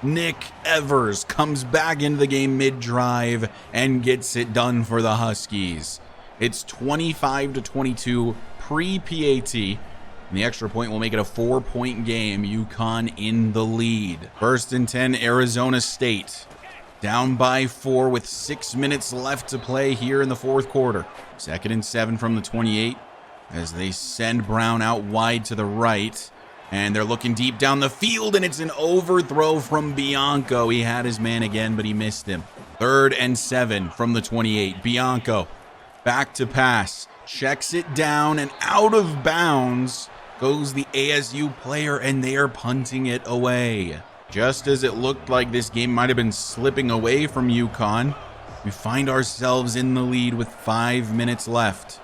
Speaker 1: Nick Evers comes back into the game mid-drive and gets it done for the Huskies. It's 25-22 pre-PAT, and the extra point will make it a 4-point game. UConn in the lead. 1st and 10, Arizona State. Down by 4 with 6 minutes left to play here in the fourth quarter. 2nd and 7 from the 28 as they send Brown out wide to the right. And they're looking deep down the field, and it's an overthrow from Bianco. He had his man again, but he missed him. 3rd and 7 from the 28. Bianco back to pass. Checks it down, and out of bounds goes the ASU player, and they are punting it away. Just as it looked like this game might have been slipping away from UConn, we find ourselves in the lead with 5 minutes left.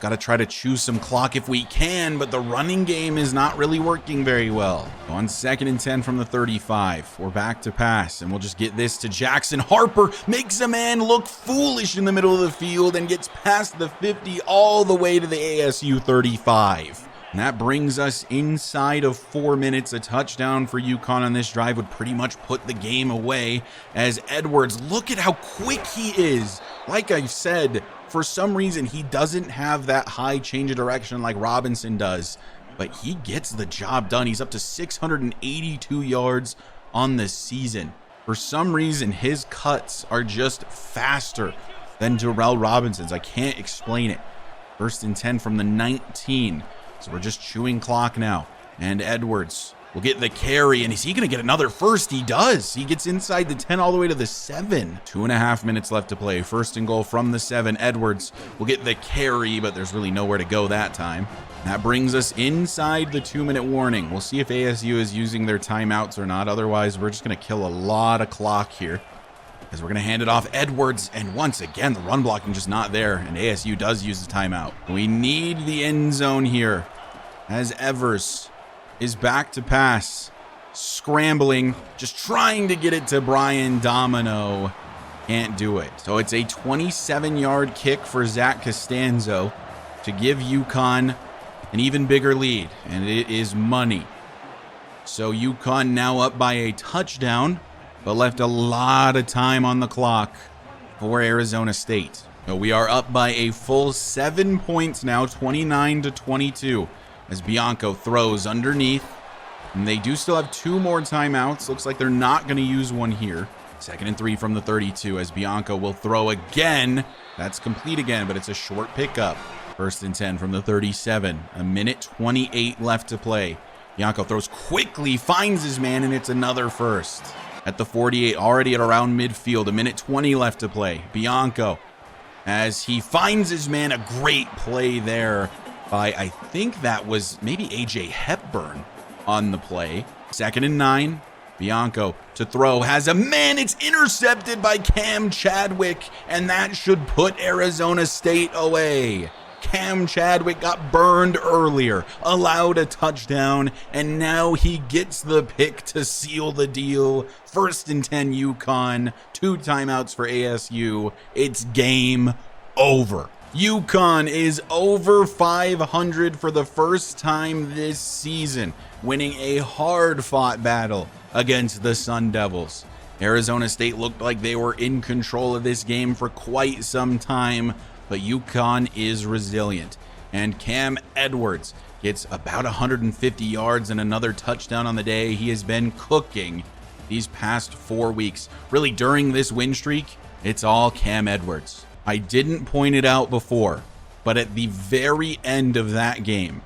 Speaker 1: Got to try to chew some clock if we can, but the running game is not really working very well. On 2nd and 10 from the 35, we're back to pass, and we'll just get this to Jackson. Harper makes a man look foolish in the middle of the field and gets past the 50 all the way to the ASU 35. And that brings us inside of 4 minutes. A touchdown for UConn on this drive would pretty much put the game away, as Edwards, look at how quick he is. Like I said, for some reason, he doesn't have that high change of direction like Robinson does, but he gets the job done. He's up to 682 yards on the season. For some reason, his cuts are just faster than Darrell Robinson's. I can't explain it. 1st and 10 from the 19. So we're just chewing clock now. And Edwards will get the carry. And is he going to get another first? He does. He gets inside the 10 all the way to the 7. 2.5 minutes left to play. 1st and goal from the 7. Edwards will get the carry, but there's really nowhere to go that time. That brings us inside the 2-minute warning. We'll see if ASU is using their timeouts or not. Otherwise, we're just going to kill a lot of clock here, as we're going to hand it off Edwards, and once again, the run blocking just not there, and ASU does use the timeout. We need the end zone here, as Evers is back to pass, scrambling, just trying to get it to Brian Domino. Can't do it. So it's a 27-yard kick for Zach Costanzo to give UConn an even bigger lead, and it is money. So UConn now up by a touchdown, but left a lot of time on the clock for Arizona State. So we are up by a full 7 points now, 29-22, as Bianco throws underneath. And they do still have 2 more timeouts. Looks like they're not going to use one here. 2nd and 3 from the 32, as Bianco will throw again. That's complete again, but it's a short pickup. 1st and 10 from the 37. 1:28 left to play. Bianco throws quickly, finds his man, and it's another first. At the 48, already at around midfield, 1:20 left to play. Bianco, as he finds his man, a great play there by, I think that was maybe AJ Hepburn on the play. 2nd and 9, Bianco to throw, has a man, it's intercepted by Cam Chadwick, and that should put Arizona State away. Cam Chadwick got burned earlier, allowed a touchdown, and now he gets the pick to seal the deal. 1st and 10 UConn, 2 timeouts for ASU. It's game over. UConn is over 500 for the first time this season, winning a hard-fought battle against the Sun Devils. Arizona State looked like they were in control of this game for quite some time, but UConn is resilient. And Cam Edwards gets about 150 yards and another touchdown on the day. He has been cooking these past 4 weeks. Really, during this win streak, it's all Cam Edwards. I didn't point it out before, but at the very end of that game,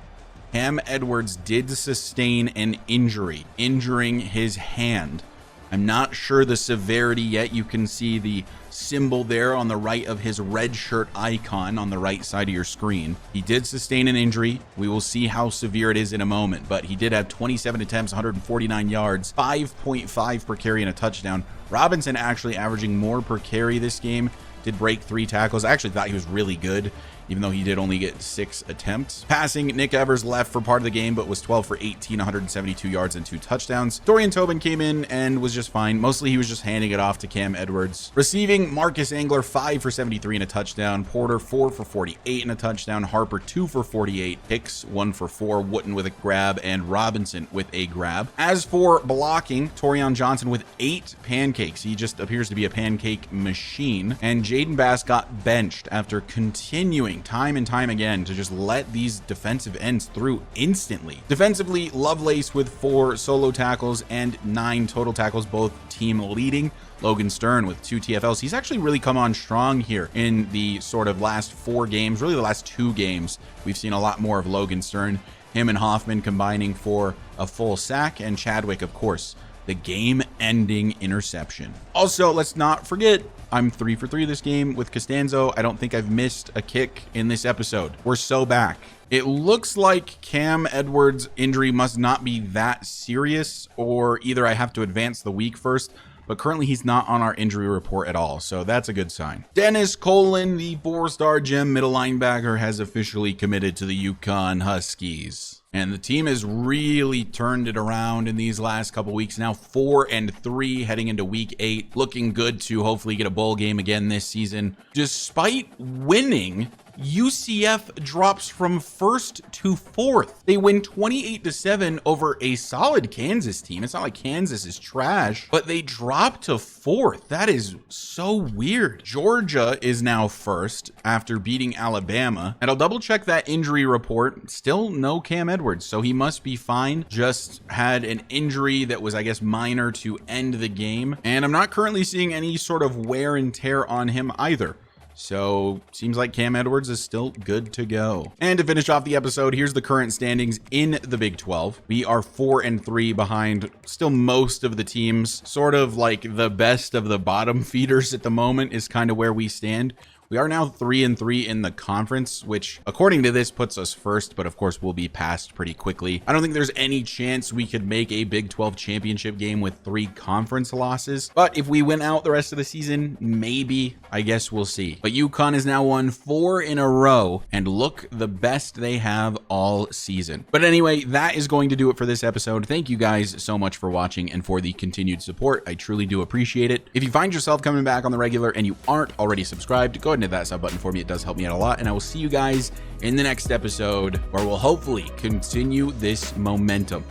Speaker 1: Cam Edwards did sustain an injury, injuring his hand. I'm not sure the severity yet. You can see the symbol there on the right of his red shirt icon on the right side of your screen. He did sustain an injury. We will see how severe it is in a moment, but he did have 27 attempts, 149 yards, 5.5 per carry and a touchdown. Robinson actually averaging more per carry this game. Did break 3 tackles. I actually thought he was really good, even though he did only get 6 attempts. Passing, Nick Evers left for part of the game, but was 12 for 18, 172 yards and 2 touchdowns. Dorian Tobin came in and was just fine. Mostly he was just handing it off to Cam Edwards. Receiving, Marcus Angler 5 for 73 and a touchdown. Porter 4 for 48 and a touchdown. Harper 2 for 48. Hicks 1 for 4. Wooten with a grab, and Robinson with a grab. As for blocking, Torian Johnson with 8 pancakes. He just appears to be a pancake machine. And Jaden Bass got benched after continuing time and time again to just let these defensive ends through instantly. Defensively, Lovelace with 4 solo tackles and 9 total tackles, both team leading. Logan Stern with 2 TFLs. He's actually really come on strong here in the sort of last 4 games, really the last 2 games. We've seen a lot more of Logan Stern. Him and Hoffman combining for a full sack, and Chadwick, of course, the game-ending interception. Also, let's not forget, I'm 3 for 3 this game with Costanzo. I don't think I've missed a kick in this episode. We're so back. It looks like Cam Edwards' injury must not be that serious, or either I have to advance the week first, but currently he's not on our injury report at all, so that's a good sign. Dennis Colin, the 4-star gem middle linebacker, has officially committed to the UConn Huskies. And the team has really turned it around in these last couple weeks. Now 4-3 heading into week 8. Looking good to hopefully get a bowl game again this season. Despite winning, UCF drops from 1st to 4th. They win 28-7 over a solid Kansas team. It's not like Kansas is trash, but they drop to 4th. That is so weird. Georgia is now 1st after beating Alabama. And I'll double check that injury report. Still no Cam Edwards, so he must be fine. Just had an injury that was, I guess, minor to end the game. And I'm not currently seeing any sort of wear and tear on him either. So seems like Cam Edwards is still good to go. And to finish off the episode, here's the current standings in the Big 12. We are 4-3 behind still most of the teams. Sort of like the best of the bottom feeders at the moment is kind of where we stand. We are now 3-3 in the conference, which according to this puts us first, but of course will be passed pretty quickly. I don't think there's any chance we could make a Big 12 championship game with 3 conference losses, but if we win out the rest of the season, maybe. I guess we'll see. But UConn has now won 4 in a row and look the best they have all season. But anyway, that is going to do it for this episode. Thank you guys so much for watching and for the continued support. I truly do appreciate it. If you find yourself coming back on the regular and you aren't already subscribed, go ahead and hit that sub button for me. It does help me out a lot, and I will see you guys in the next episode where we'll hopefully continue this momentum.